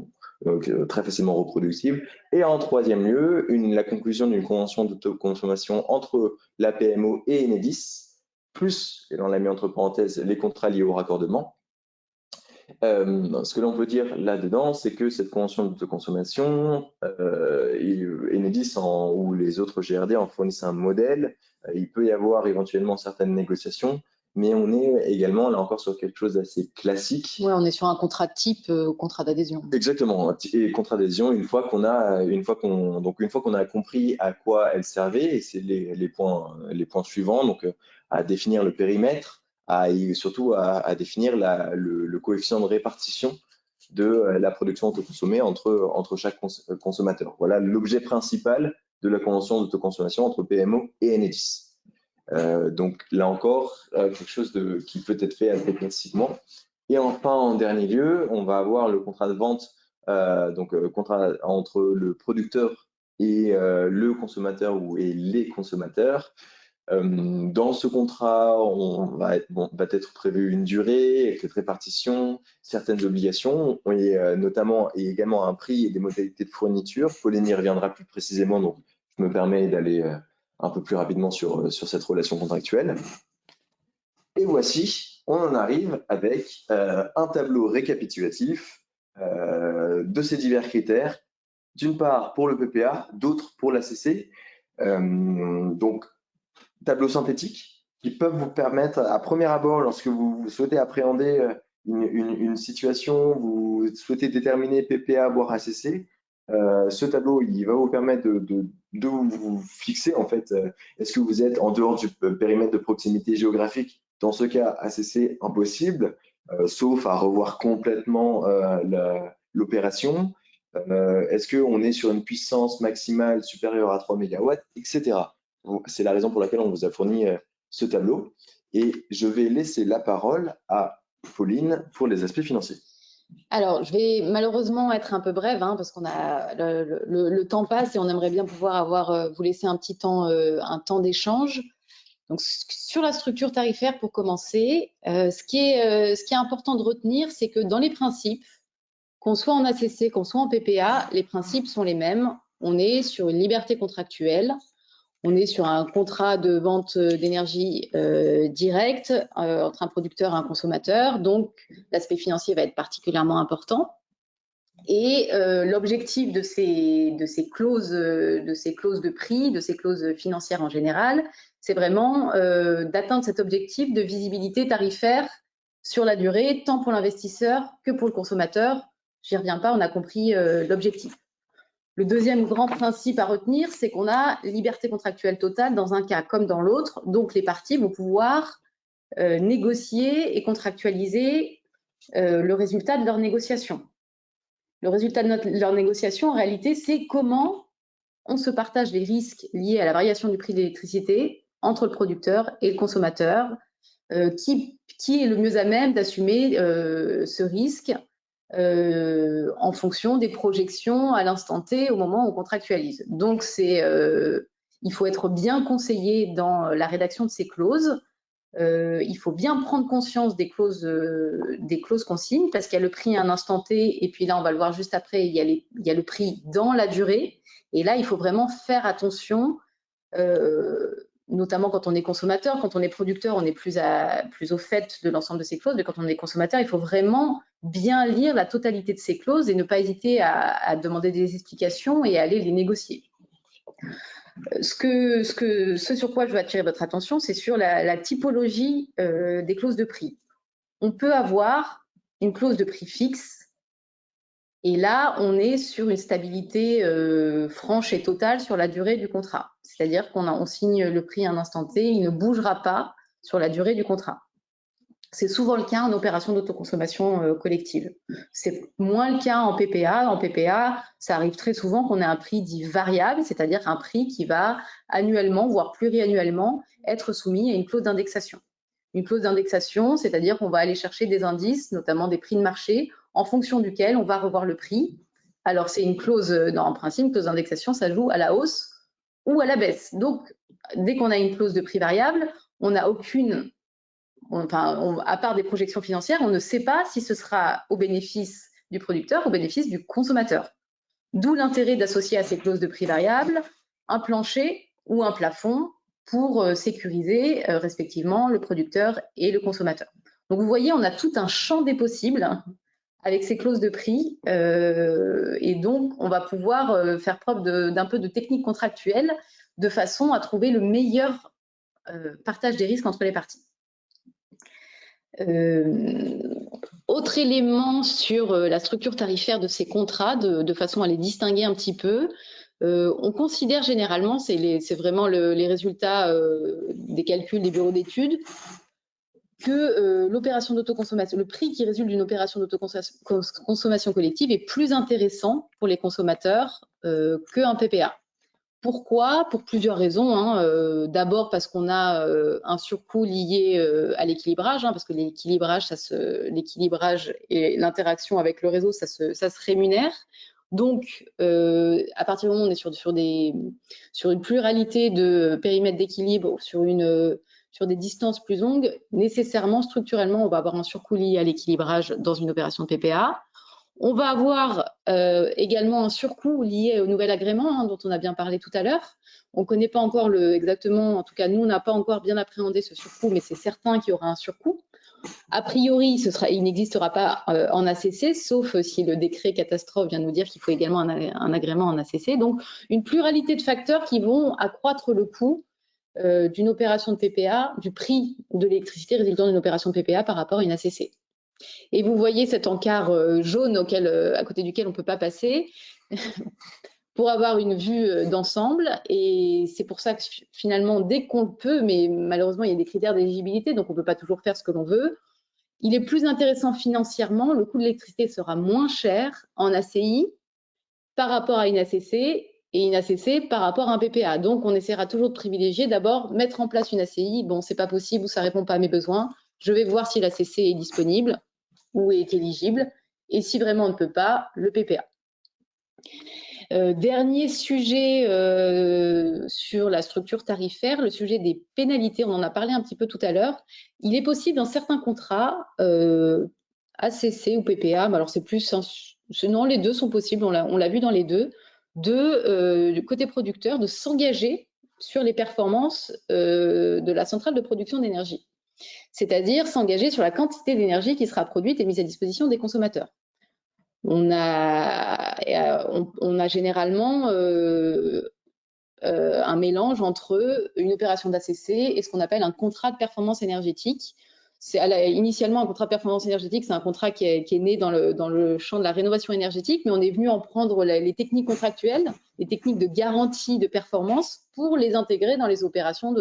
très facilement reproductibles. Et en troisième lieu, la conclusion d'une convention d'autoconsommation entre la PMO et Enedis, plus, et on l'a mis entre parenthèses, les contrats liés au raccordement. Ce que l'on peut dire là-dedans, c'est que cette convention d'autoconsommation, Enedis ou les autres GRD en fournissent un modèle. Il peut y avoir éventuellement certaines négociations, mais on est également là encore sur quelque chose d'assez classique. Oui, on est sur un contrat type, contrat d'adhésion. Exactement, et contrat d'adhésion une fois qu'on a compris à quoi elle servait, et c'est les points suivants, donc à définir le périmètre, et surtout à définir le coefficient de répartition de la production autoconsommée entre chaque consommateur. Voilà l'objet principal de la convention d'autoconsommation entre PMO et Enedis. Donc là encore, quelque chose qui peut être fait assez classiquement. Et enfin, en dernier lieu, on va avoir le contrat de vente, contrat entre le producteur et le consommateur et les consommateurs. Dans ce contrat, va être prévu une durée, cette répartition, certaines obligations, et notamment et également un prix et des modalités de fourniture. Pauline y reviendra plus précisément, donc je me permets d'aller un peu plus rapidement sur cette relation contractuelle. Et voici, on en arrive avec un tableau récapitulatif de ces divers critères, d'une part pour le PPA, d'autre pour l'ACC. Donc, tableaux synthétiques qui peuvent vous permettre, à premier abord, lorsque vous souhaitez appréhender une situation, vous souhaitez déterminer PPA voire ACC, ce tableau il va vous permettre de vous fixer en fait, est-ce que vous êtes en dehors du périmètre de proximité géographique? Dans ce cas, ACC impossible, sauf à revoir complètement l'opération. Est-ce qu'on est sur une puissance maximale supérieure à 3 MW, etc. C'est la raison pour laquelle on vous a fourni ce tableau. Et je vais laisser la parole à Pauline pour les aspects financiers. Alors, je vais malheureusement être un peu brève, hein, parce qu'on a le temps passe et on aimerait bien pouvoir vous laisser un temps d'échange. Donc, sur la structure tarifaire, pour commencer, ce qui est important de retenir, c'est que dans les principes, qu'on soit en ACC, qu'on soit en PPA, les principes sont les mêmes. On est sur une liberté contractuelle. On est sur un contrat de vente d'énergie direct entre un producteur et un consommateur. Donc, l'aspect financier va être particulièrement important. Et l'objectif de ces clauses de prix, de ces clauses financières en général, c'est vraiment d'atteindre cet objectif de visibilité tarifaire sur la durée, tant pour l'investisseur que pour le consommateur. J'y reviens pas, on a compris l'objectif. Le deuxième grand principe à retenir, c'est qu'on a liberté contractuelle totale dans un cas comme dans l'autre. Donc, les parties vont pouvoir négocier et contractualiser le résultat de leur négociation. Le résultat de leur négociation, en réalité, c'est comment on se partage les risques liés à la variation du prix de l'électricité entre le producteur et le consommateur, qui est le mieux à même d'assumer ce risque en fonction des projections à l'instant T au moment où on contractualise. Donc, il faut être bien conseillé dans la rédaction de ces clauses. Il faut bien prendre conscience des clauses qu'on signe, parce qu'il y a le prix à un instant T, et puis là, on va le voir juste après, il y a le prix dans la durée. Et là, il faut vraiment faire attention, notamment quand on est consommateur. Quand on est producteur, on est plus au fait de l'ensemble de ces clauses, mais quand on est consommateur, il faut vraiment bien lire la totalité de ces clauses et ne pas hésiter à demander des explications et à aller les négocier. Ce sur quoi je veux attirer votre attention, c'est sur la typologie des clauses de prix. On peut avoir une clause de prix fixe, et là, on est sur une stabilité franche et totale sur la durée du contrat. C'est-à-dire qu'on signe le prix à un instant T, il ne bougera pas sur la durée du contrat. C'est souvent le cas en opération d'autoconsommation collective. C'est moins le cas en PPA. En PPA, ça arrive très souvent qu'on ait un prix dit variable, c'est-à-dire un prix qui va annuellement, voire pluriannuellement, être soumis à une clause d'indexation. Une clause d'indexation, c'est-à-dire qu'on va aller chercher des indices, notamment des prix de marché, en fonction duquel on va revoir le prix. Alors, c'est une clause, en principe, une clause d'indexation, ça joue à la hausse ou à la baisse. Donc, dès qu'on a une clause de prix variable, on n'a aucune... à part des projections financières, on ne sait pas si ce sera au bénéfice du producteur ou au bénéfice du consommateur. D'où l'intérêt d'associer à ces clauses de prix variables un plancher ou un plafond pour sécuriser respectivement le producteur et le consommateur. Donc vous voyez, on a tout un champ des possibles avec ces clauses de prix et donc on va pouvoir faire preuve d'un peu de technique contractuelle de façon à trouver le meilleur partage des risques entre les parties. Autre élément sur la structure tarifaire de ces contrats, de façon à les distinguer un petit peu, on considère généralement, c'est vraiment les résultats des calculs des bureaux d'études, que l'opération d'autoconsommation, le prix qui résulte d'une opération d'autoconsommation collective est plus intéressant pour les consommateurs qu'un PPA. Pourquoi? Pour plusieurs raisons. Hein. D'abord parce qu'on a un surcoût lié à l'équilibrage, hein, parce que l'équilibrage et l'interaction avec le réseau, ça se rémunère. Donc, à partir du moment où on est sur une pluralité de périmètres d'équilibre, sur des distances plus longues, nécessairement, structurellement, on va avoir un surcoût lié à l'équilibrage dans une opération de PPA. On va avoir également un surcoût lié au nouvel agrément dont on a bien parlé tout à l'heure. On ne connaît pas encore exactement, en tout cas nous, on n'a pas encore bien appréhendé ce surcoût, mais c'est certain qu'il y aura un surcoût. A priori, il n'existera pas en ACC, sauf si le décret catastrophe vient nous dire qu'il faut également un agrément en ACC. Donc, une pluralité de facteurs qui vont accroître le coût d'une opération de PPA, du prix de l'électricité résultant d'une opération de PPA par rapport à une ACC. Et vous voyez cet encart jaune à côté duquel on ne peut pas passer pour avoir une vue d'ensemble. Et c'est pour ça que finalement, dès qu'on le peut, mais malheureusement, il y a des critères d'éligibilité, donc on ne peut pas toujours faire ce que l'on veut, il est plus intéressant financièrement, le coût de l'électricité sera moins cher en ACI par rapport à une ACC et une ACC par rapport à un PPA. Donc, on essaiera toujours de privilégier d'abord mettre en place une ACI. Bon, c'est pas possible ou ça répond pas à mes besoins. Je vais voir si l'ACC est disponible ou est éligible. Et si vraiment on ne peut pas, le PPA. Dernier sujet sur la structure tarifaire, le sujet des pénalités, on en a parlé un petit peu tout à l'heure. Il est possible dans certains contrats, ACC ou PPA, mais alors c'est plus, non, les deux sont possibles, on l'a vu dans les deux, du côté producteur, de s'engager sur les performances de la centrale de production d'énergie, c'est-à-dire s'engager sur la quantité d'énergie qui sera produite et mise à disposition des consommateurs. On a généralement un mélange entre une opération d'ACC et ce qu'on appelle un contrat de performance énergétique. Initialement, un contrat de performance énergétique, c'est un contrat qui est né dans le champ de la rénovation énergétique, mais on est venu en prendre les techniques contractuelles, les techniques de garantie de performance pour les intégrer dans les opérations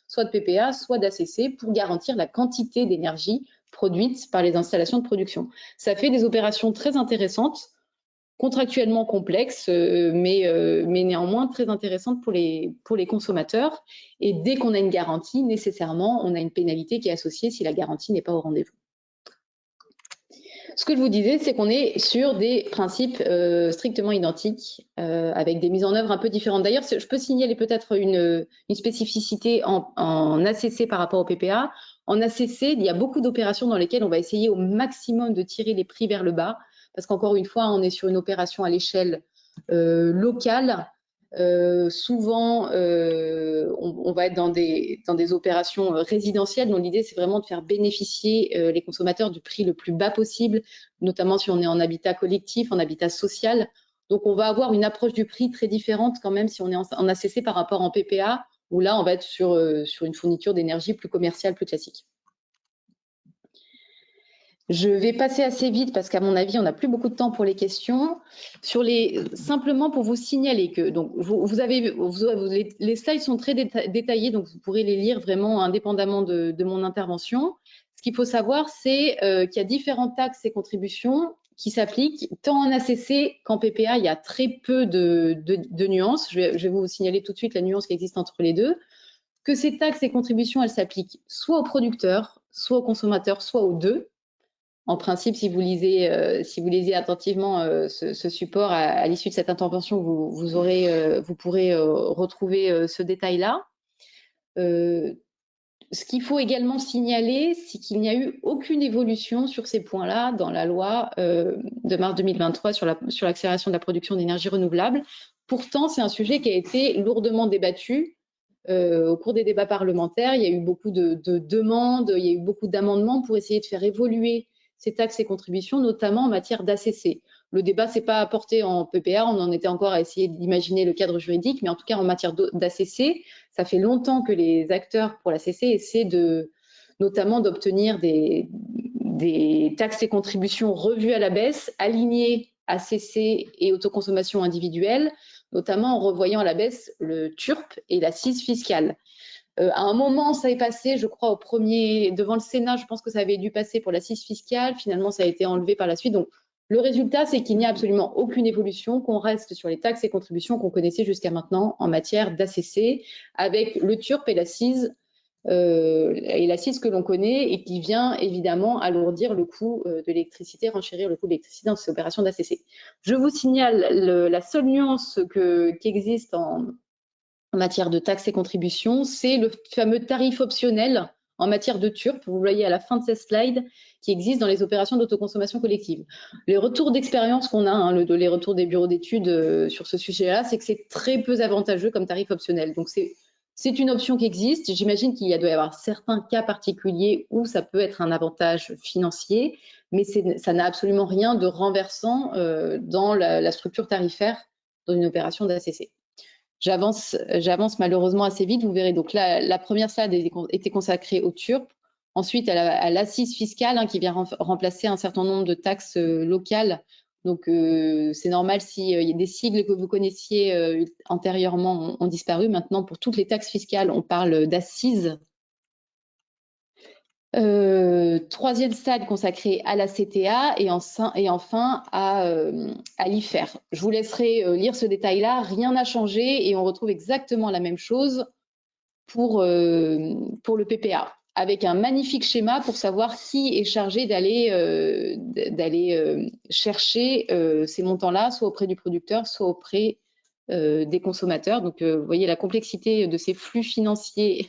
soit de PPA, soit d'ACC pour garantir la quantité d'énergie produites par les installations de production. Ça fait des opérations très intéressantes, contractuellement complexes, mais néanmoins très intéressantes pour les consommateurs. Et dès qu'on a une garantie, nécessairement, on a une pénalité qui est associée si la garantie n'est pas au rendez-vous. Ce que je vous disais, c'est qu'on est sur des principes strictement identiques, avec des mises en œuvre un peu différentes. D'ailleurs, je peux signaler peut-être une spécificité en ACC par rapport au PPA. En ACC, il y a beaucoup d'opérations dans lesquelles on va essayer au maximum de tirer les prix vers le bas, parce qu'encore une fois, on est sur une opération à l'échelle locale. Souvent, on va être dans des opérations résidentielles dont l'idée, c'est vraiment de faire bénéficier les consommateurs du prix le plus bas possible, notamment si on est en habitat collectif, en habitat social. Donc, on va avoir une approche du prix très différente quand même si on est en ACC par rapport en PPA, où là, on va être sur une fourniture d'énergie plus commerciale, plus classique. Je vais passer assez vite parce qu'à mon avis, on n'a plus beaucoup de temps pour les questions. Simplement pour vous signaler que donc, les slides sont très détaillés, donc vous pourrez les lire vraiment indépendamment de mon intervention. Ce qu'il faut savoir, c'est qu'il y a différentes taxes et contributions qui s'appliquent tant en ACC qu'en PPA. Il y a très peu de nuances. Je vais vous signaler tout de suite la nuance qui existe entre les deux. Que ces taxes et contributions, elles s'appliquent soit aux producteurs, soit aux consommateurs, soit aux deux. En principe, si vous lisez attentivement ce support à l'issue de cette intervention, vous pourrez retrouver ce détail-là. Ce qu'il faut également signaler, c'est qu'il n'y a eu aucune évolution sur ces points-là dans la loi de mars 2023 sur l'accélération de la production d'énergie renouvelable. Pourtant, c'est un sujet qui a été lourdement débattu au cours des débats parlementaires. Il y a eu beaucoup de demandes, il y a eu beaucoup d'amendements pour essayer de faire évoluer ces taxes et contributions, notamment en matière d'ACC. Le débat ne s'est pas apporté en PPA, on en était encore à essayer d'imaginer le cadre juridique, mais en tout cas en matière d'ACC, ça fait longtemps que les acteurs pour l'ACC essaient notamment d'obtenir des taxes et contributions revues à la baisse, alignées ACC et autoconsommation individuelle, notamment en revoyant à la baisse le TURP et l'assise fiscale. À un moment, ça est passé, je crois, devant le Sénat, je pense que ça avait dû passer pour l'assise fiscale. Finalement, ça a été enlevé par la suite. Donc, le résultat, c'est qu'il n'y a absolument aucune évolution, qu'on reste sur les taxes et contributions qu'on connaissait jusqu'à maintenant en matière d'ACC, avec le TURP et l'assise et l'assise que l'on connaît et qui vient évidemment alourdir le coût de l'électricité, renchérir le coût de l'électricité dans ces opérations d'ACC. Je vous signale la seule nuance qui existe en matière de taxes et contributions, c'est le fameux tarif optionnel en matière de TURP, vous voyez à la fin de cette slide, qui existe dans les opérations d'autoconsommation collective. Les retours d'expérience qu'on a, les retours des bureaux d'études sur ce sujet-là, c'est que c'est très peu avantageux comme tarif optionnel. Donc c'est une option qui existe. J'imagine qu'il doit y avoir certains cas particuliers où ça peut être un avantage financier, mais ça n'a absolument rien de renversant dans la structure tarifaire dans une opération d'ACC. J'avance malheureusement assez vite. Vous verrez, donc là, la première slide était consacrée au TURP. Ensuite, à l'assise fiscale qui vient remplacer un certain nombre de taxes locales. Donc, c'est normal si des sigles que vous connaissiez antérieurement ont disparu. Maintenant, pour toutes les taxes fiscales, on parle d'assises. Troisième stade consacré à la CTA et enfin à l'IFER. Je vous laisserai lire ce détail-là. Rien n'a changé et on retrouve exactement la même chose pour le PPA, avec un magnifique schéma pour savoir qui est chargé d'aller chercher ces montants-là, soit auprès du producteur, soit auprès des consommateurs. Donc, vous voyez la complexité de ces flux financiers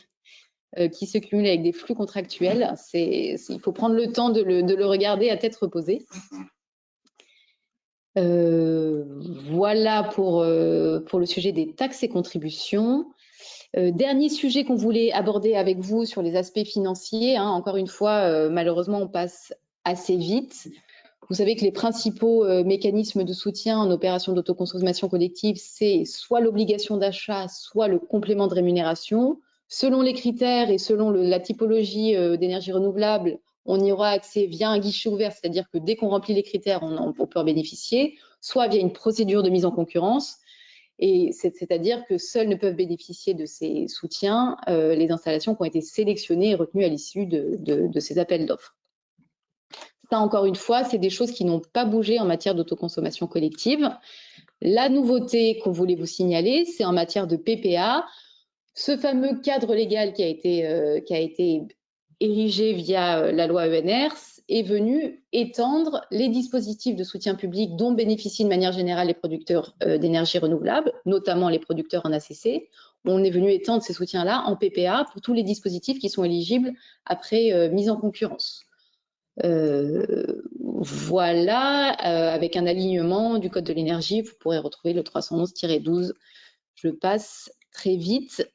qui se cumulent avec des flux contractuels. Il faut prendre le temps de le regarder à tête reposée. Voilà pour le sujet des taxes et contributions. Dernier sujet qu'on voulait aborder avec vous sur les aspects financiers. Encore une fois, malheureusement, on passe assez vite. Vous savez que les principaux mécanismes de soutien en opération d'autoconsommation collective, c'est soit l'obligation d'achat, soit le complément de rémunération. Selon les critères et selon la typologie d'énergie renouvelable, on y aura accès via un guichet ouvert, c'est-à-dire que dès qu'on remplit les critères, on peut en bénéficier, soit via une procédure de mise en concurrence. Et c'est-à-dire que seuls ne peuvent bénéficier de ces soutiens les installations qui ont été sélectionnées et retenues à l'issue de ces appels d'offres. Ça, encore une fois, c'est des choses qui n'ont pas bougé en matière d'autoconsommation collective. La nouveauté qu'on voulait vous signaler, c'est en matière de PPA. Ce fameux cadre légal qui a été érigé via la loi ENR est venu étendre les dispositifs de soutien public dont bénéficient de manière générale les producteurs d'énergie renouvelable, notamment les producteurs en ACC. On est venu étendre ces soutiens-là en PPA pour tous les dispositifs qui sont éligibles après mise en concurrence. Voilà, avec un alignement du Code de l'énergie, vous pourrez retrouver le 311-12. Je passe très vite.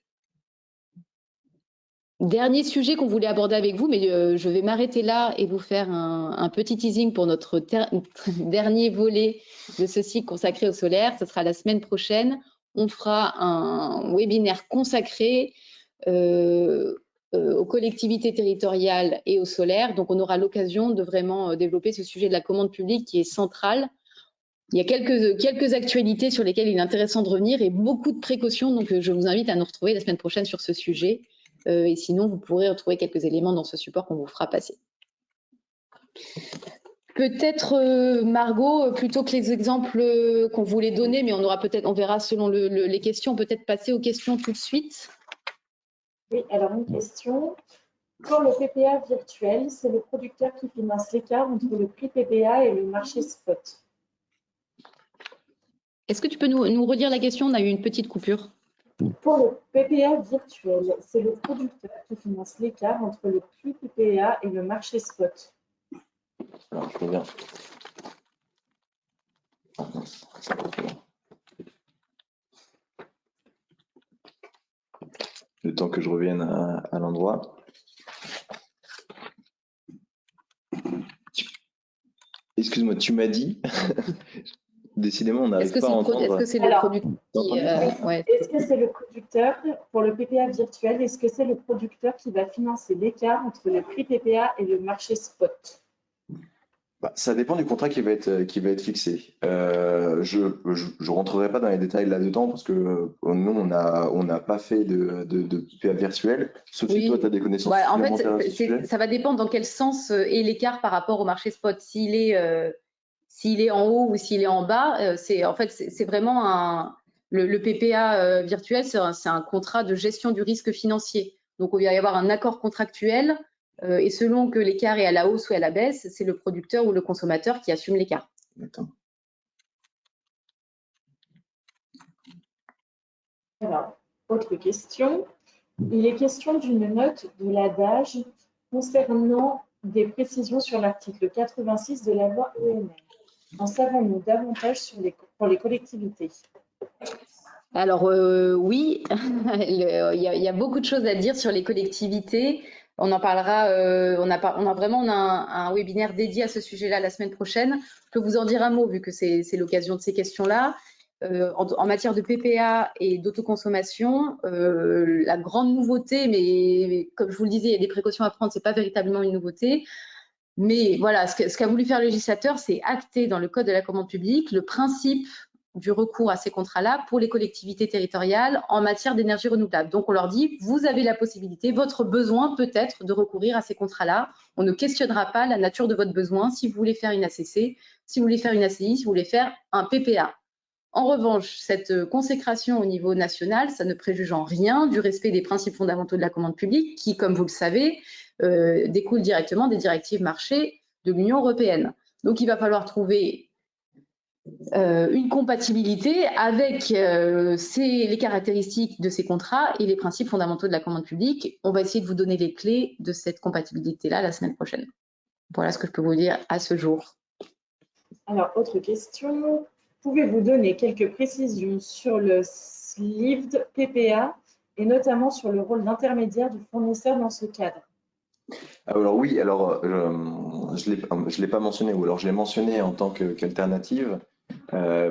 Dernier sujet qu'on voulait aborder avec vous, mais je vais m'arrêter là et vous faire un petit teasing pour notre dernier volet de ce cycle consacré au solaire. Ce sera la semaine prochaine. On fera un webinaire consacré aux collectivités territoriales et au solaire. Donc, on aura l'occasion de vraiment développer ce sujet de la commande publique qui est central. Il y a quelques actualités sur lesquelles il est intéressant de revenir et beaucoup de précautions. Donc, je vous invite à nous retrouver la semaine prochaine sur ce sujet. Et sinon, vous pourrez retrouver quelques éléments dans ce support qu'on vous fera passer. Peut-être, Margot, plutôt que les exemples qu'on voulait donner, mais on verra selon les questions, peut-être passer aux questions tout de suite. Oui, alors une question. Pour le PPA virtuel, c'est le producteur qui finance l'écart entre le prix PPA et le marché spot. Est-ce que tu peux nous redire la question? On a eu une petite coupure. Pour le PPA virtuel, c'est le producteur qui finance l'écart entre le prix PPA et le marché spot. Alors, je reviens. Le temps que je revienne à l'endroit. Excuse-moi, tu m'as dit. Décidément, on n'arrive pas à entendre. Est-ce que c'est le producteur Est-ce que c'est le producteur, pour le PPA virtuel, est-ce que c'est le producteur qui va financer l'écart entre le prix PPA et le marché spot? Ça dépend du contrat qui va être fixé. Je rentrerai pas dans les détails là-dedans parce que nous, on n'a pas fait de PPA virtuel. Sauf si toi, tu as des connaissances supplémentaires à ce sujet. Ça va dépendre dans quel sens est l'écart par rapport au marché spot. S'il est en haut ou s'il est en bas, c'est vraiment le PPA virtuel, c'est un contrat de gestion du risque financier. Donc, il va y avoir un accord contractuel et selon que l'écart est à la hausse ou à la baisse, c'est le producteur ou le consommateur qui assume l'écart. Alors, autre question. Il est question d'une note de l'ADAGE concernant des précisions sur l'article 86 de la loi ENR. En savons-nous davantage pour les collectivités? Alors oui, il y a beaucoup de choses à dire sur les collectivités. On en parlera, on a vraiment un webinaire dédié à ce sujet-là la semaine prochaine. Je peux vous en dire un mot vu que c'est l'occasion de ces questions-là. En matière de PPA et d'autoconsommation, la grande nouveauté, mais comme je vous le disais, il y a des précautions à prendre, c'est pas véritablement une nouveauté. Mais voilà, ce qu'a voulu faire le législateur, c'est acter dans le Code de la commande publique le principe du recours à ces contrats-là pour les collectivités territoriales en matière d'énergie renouvelable. Donc, on leur dit, vous avez la possibilité, votre besoin peut être de recourir à ces contrats-là. On ne questionnera pas la nature de votre besoin si vous voulez faire une ACC, si vous voulez faire une ACI, si vous voulez faire un PPA. En revanche, cette consécration au niveau national, ça ne préjuge en rien du respect des principes fondamentaux de la commande publique qui, comme vous le savez, découlent directement des directives marché de l'Union européenne. Donc, il va falloir trouver une compatibilité avec les caractéristiques de ces contrats et les principes fondamentaux de la commande publique. On va essayer de vous donner les clés de cette compatibilité-là la semaine prochaine. Voilà ce que je peux vous dire à ce jour. Alors, autre question. Pouvez-vous donner quelques précisions sur le SLIVD PPA et notamment sur le rôle d'intermédiaire du fournisseur dans ce cadre? Alors oui, alors je l'ai pas mentionné, ou alors je l'ai mentionné en tant qu'alternative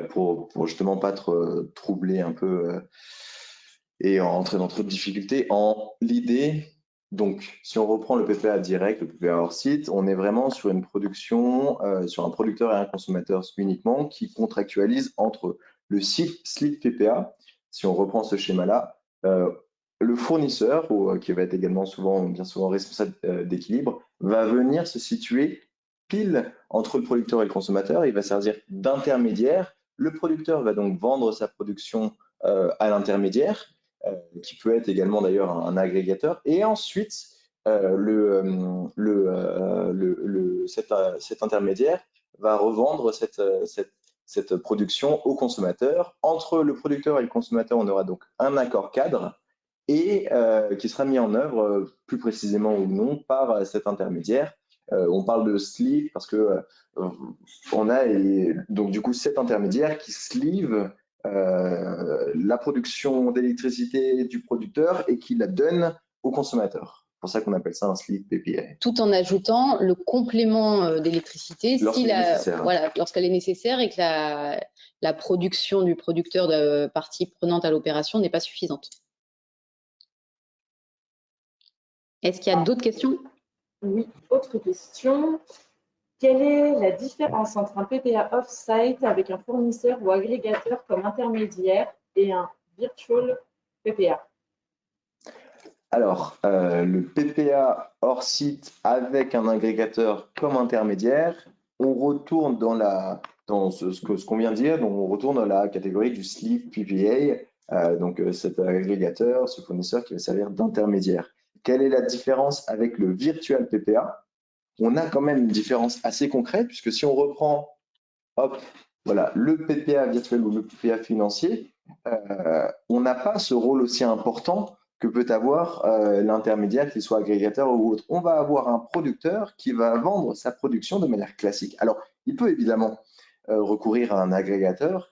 pour justement pas troubler un peu et entrer dans trop de difficultés. L'idée, donc si on reprend le PPA direct, le PPA hors site, on est vraiment sur une production, sur un producteur et un consommateur uniquement qui contractualise entre le SLIVD PPA, si on reprend ce schéma-là, le fournisseur, qui va être également bien souvent responsable d'équilibre, va venir se situer pile entre le producteur et le consommateur. Il va servir d'intermédiaire. Le producteur va donc vendre sa production à l'intermédiaire, qui peut être également d'ailleurs un agrégateur. Et ensuite, cet intermédiaire va revendre cette production au consommateur. Entre le producteur et le consommateur, on aura donc un accord cadre et qui sera mis en œuvre plus précisément ou non par cet intermédiaire. On parle de sleeve parce que on a donc du coup cet intermédiaire qui sleeve la production d'électricité du producteur et qui la donne au consommateur. C'est pour ça qu'on appelle ça un sleeve PPA. Tout en ajoutant le complément d'électricité lorsqu'elle est nécessaire et que la production du producteur de partie prenante à l'opération n'est pas suffisante. Est-ce qu'il y a d'autres questions? Oui, autre question. Quelle est la différence entre un PPA off-site avec un fournisseur ou agrégateur comme intermédiaire et un virtual PPA? Alors, le PPA hors site avec un agrégateur comme intermédiaire, on retourne dans ce qu'on vient de dire, donc on retourne dans la catégorie du sleeve PPA, donc cet agrégateur, ce fournisseur qui va servir d'intermédiaire. Quelle est la différence avec le virtual PPA? On a quand même une différence assez concrète, puisque si on reprend le PPA virtuel ou le PPA financier, on n'a pas ce rôle aussi important que peut avoir l'intermédiaire, qu'il soit agrégateur ou autre. On va avoir un producteur qui va vendre sa production de manière classique. Alors, il peut évidemment recourir à un agrégateur,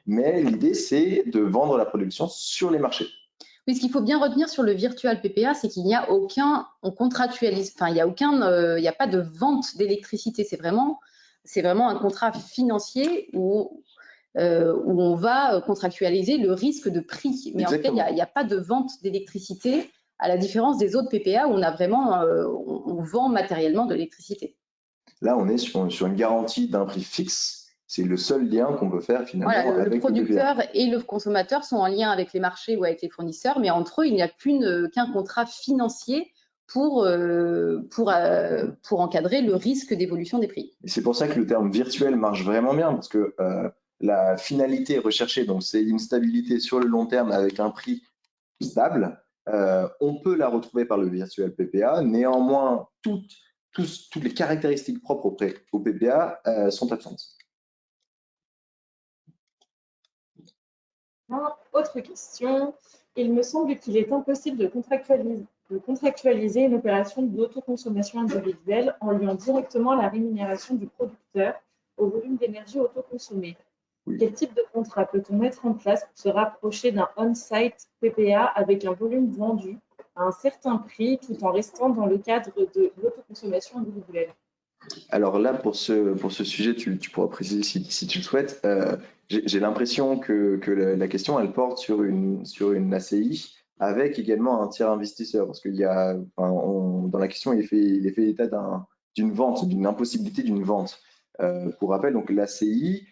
mais l'idée, c'est de vendre la production sur les marchés. Oui, ce qu'il faut bien retenir sur le virtual PPA, c'est qu'il n'y a on contractualise, enfin, il n'y a pas de vente d'électricité. C'est vraiment un contrat financier où on va contractualiser le risque de prix. Mais Exactement. en fait, il n'y a pas de vente d'électricité, à la différence des autres PPA où on a vraiment, on vend matériellement de l'électricité. Là, on est sur une garantie d'un prix fixe. C'est le seul lien qu'on peut faire finalement avec le producteur et le consommateur sont en lien avec les marchés ou avec les fournisseurs, mais entre eux, il n'y a qu'un contrat financier pour encadrer le risque d'évolution des prix. Et c'est pour ça que le terme virtuel marche vraiment bien, parce que la finalité recherchée, donc c'est une stabilité sur le long terme avec un prix stable. On peut la retrouver par le virtual PPA, néanmoins, toutes les caractéristiques propres au PPA sont absentes. Autre question. Il me semble qu'il est impossible de contractualiser une opération d'autoconsommation individuelle en liant directement la rémunération du producteur au volume d'énergie autoconsommée. Oui. Quel type de contrat peut-on mettre en place pour se rapprocher d'un on-site PPA avec un volume vendu à un certain prix tout en restant dans le cadre de l'autoconsommation individuelle? Alors là, pour ce sujet, tu pourras préciser si tu le souhaites. J'ai l'impression que la question, elle porte sur une ACI avec également un tiers investisseur, parce qu'il y a, dans la question, il est fait état d'une vente, d'une impossibilité d'une vente. Pour rappel, donc l'ACI,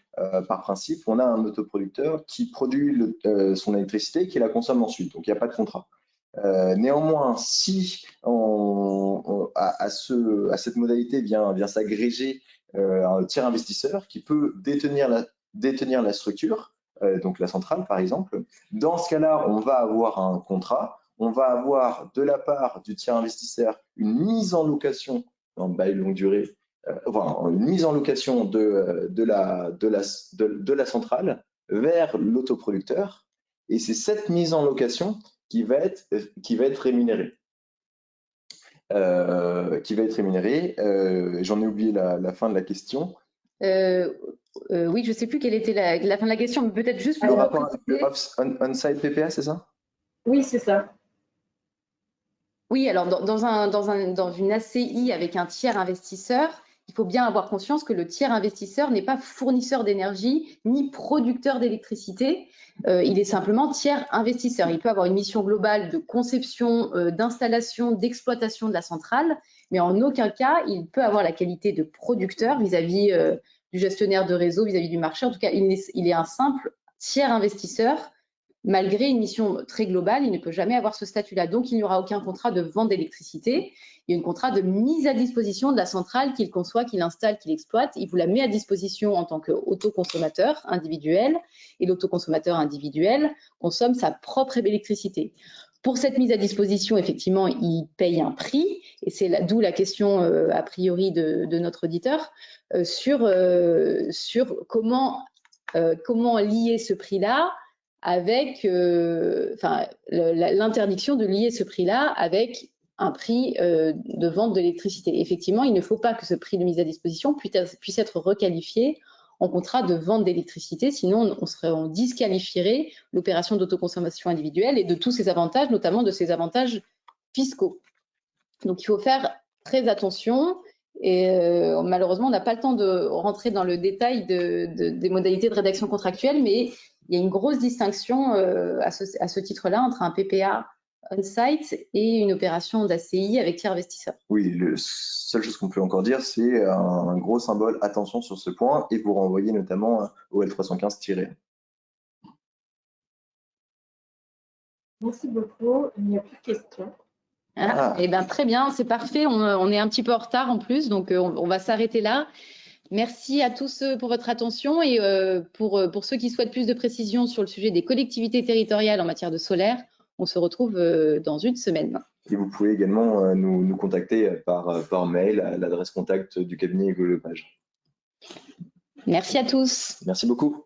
par principe, on a un autoproducteur qui produit son électricité, qui la consomme ensuite, donc il n'y a pas de contrat. Néanmoins, si à cette modalité vient s'agréger un tiers investisseur qui peut détenir la structure, donc la centrale par exemple, dans ce cas-là, on va avoir un contrat, on va avoir de la part du tiers investisseur une mise en location en bail longue durée, une mise en location de la centrale vers l'autoproducteur, et c'est cette mise en location qui va être rémunéré. J'en ai oublié la fin de la question. Oui, je ne sais plus quelle était la fin de la question, mais peut-être juste le rapport avec le on-site PPA, c'est ça? Oui, c'est ça. Oui, alors dans une ACI avec un tiers investisseur, il faut bien avoir conscience que le tiers investisseur n'est pas fournisseur d'énergie ni producteur d'électricité. Il est simplement tiers investisseur. Il peut avoir une mission globale de conception, d'installation, d'exploitation de la centrale, mais en aucun cas, il peut avoir la qualité de producteur vis-à-vis du gestionnaire de réseau, vis-à-zi du marché. En tout cas, il est un simple tiers investisseur. Malgré une mission très globale, il ne peut jamais avoir ce statut-là. Donc, il n'y aura aucun contrat de vente d'électricité. Il y a un contrat de mise à disposition de la centrale qu'il conçoit, qu'il installe, qu'il exploite. Il vous la met à disposition en tant qu'autoconsommateur individuel. Et l'autoconsommateur individuel consomme sa propre électricité. Pour cette mise à disposition, effectivement, il paye un prix. Et c'est d'où la question, a priori, de notre auditeur sur comment lier ce prix-là avec l'interdiction de lier ce prix-là avec un prix de vente de l'électricité. Effectivement, il ne faut pas que ce prix de mise à disposition puisse être requalifié en contrat de vente d'électricité, sinon on disqualifierait l'opération d'autoconsommation individuelle et de tous ses avantages, notamment de ses avantages fiscaux. Donc, il faut faire très attention. Et malheureusement, on n'a pas le temps de rentrer dans le détail des modalités de rédaction contractuelle, mais il y a une grosse distinction à ce titre-là entre un PPA on-site et une opération d'ACI avec tiers investisseur. Oui, la seule chose qu'on peut encore dire, c'est un gros symbole attention sur ce point, et vous renvoyez notamment au L315-1. Merci beaucoup. Il n'y a plus de questions. Eh bien, très bien, c'est parfait. On est un petit peu en retard en plus, donc on va s'arrêter là. Merci à tous pour votre attention, et pour ceux qui souhaitent plus de précisions sur le sujet des collectivités territoriales en matière de solaire, on se retrouve dans une semaine. Et vous pouvez également nous contacter par mail à l'adresse contact du cabinet Hugo Lepage. Merci à tous. Merci beaucoup.